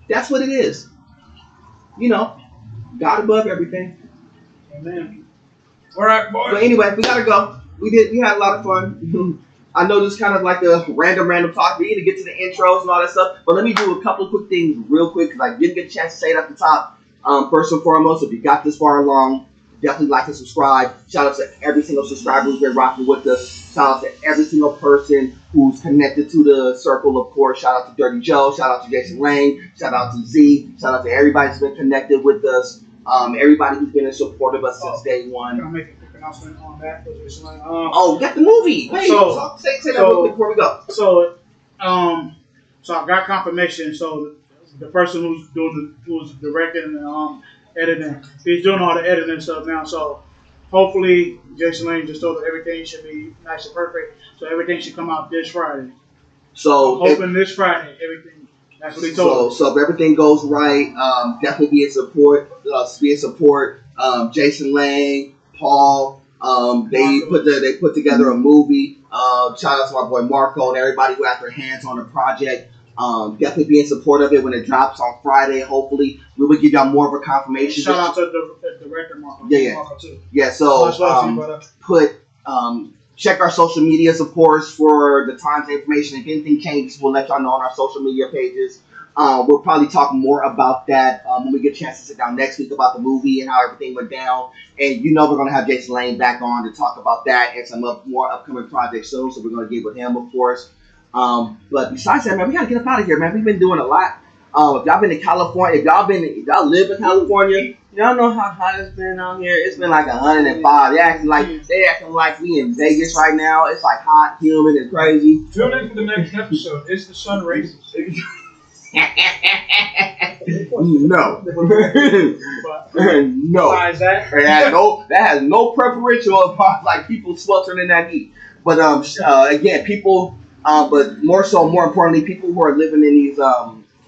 That's what it is. You know, God above everything. Amen. All right, boys. But anyway, we gotta go. We had a lot of fun. I know this is kind of like a random talk. We need to get to the intros and all that stuff. But let me do a couple of quick things real quick because I didn't get a chance to say it at the top. First and foremost, if you got this far along, definitely like and subscribe. Shout out to every single subscriber who's been rocking with us. Shout out to every single person who's connected to the circle, of course. Shout out to Dirty Joe. Shout out to Jason Lane. Shout out to Z. Shout out to everybody who's been connected with us. Everybody who's been in support of us since day one. Can I make a quick announcement on that? Get the movie. Wait, say that real quick before we go. So I got confirmation. So the person who's directing and editing, he's doing all the editing stuff now. So hopefully, Jason Lane just told that everything should be nice and perfect. So everything should come out this Friday. So hoping this Friday, everything. That's what he told us. So if everything goes right, definitely be in support. Jason Lane, Paul. They put together a movie. Shout out to my boy Marco and everybody who had their hands on the project. Definitely be in support of it when it drops on Friday. Hopefully, we will give y'all more of a confirmation. Shout out to the director Marco. Yeah. Marco too. Yeah. So check our social media supports for the times and information. If anything changes, we'll let y'all know on our social media pages. We'll probably talk more about that when we get a chance to sit down next week about the movie and how everything went down. And we're going to have Jason Lane back on to talk about that and some more upcoming projects soon. So we're going to get with him, of course. But besides that, man, we got to get up out of here, man. We've been doing a lot. If y'all been to California, if y'all live in California, y'all know how hot it's been out here. It's been like 105. They acting like we in Vegas right now. It's like hot, humid, and crazy. Tune in for the next episode. Is the sun racist? No. No. Besides that, that has no preferential about like people sweltering in that heat. But again, people. But more importantly, people who are living in these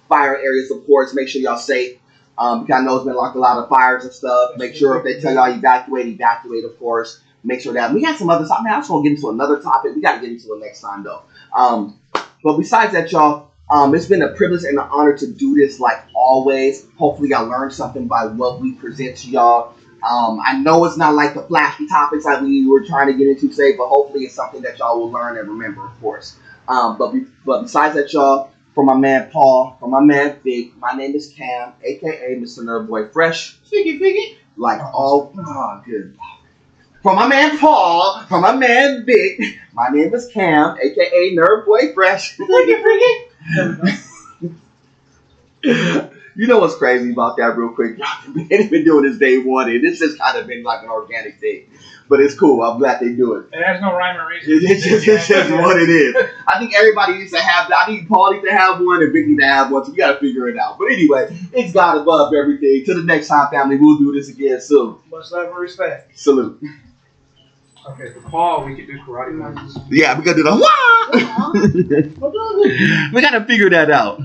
fire areas, of course, make sure y'all safe. Because I know it's been like a lot of fires and stuff. Make sure if they tell y'all evacuate, of course. Make sure that we got some other stuff. Man, I'm just gonna get into another topic. We gotta get into it next time though. But besides that, y'all, it's been a privilege and an honor to do this like always. Hopefully y'all learned something by what we present to y'all. I know it's not like the flashy topics that we were trying to get into today, but hopefully it's something that y'all will learn and remember, of course. But besides that, y'all, for my man Paul, for my man Vic, my name is Cam, aka Mr. Nerdboy Fresh. Figgy. Like good. For my man Paul, for my man Vic, my name is Cam, aka Nerdboy Fresh. You know what's crazy about that real quick? They've been doing this day one, and it's just kind of been like an organic thing. But it's cool. I'm glad they do it. It has no rhyme or reason. It's just what it is. I think everybody needs to have that. I think Paul needs to have one and Vic needs to have one, so we got to figure it out. But anyway, it's God above everything. Till the next time, family, we'll do this again soon. much love and respect. Salute. Okay, for Paul, we could do karate moves. Yeah, we got to do the we got to figure that out.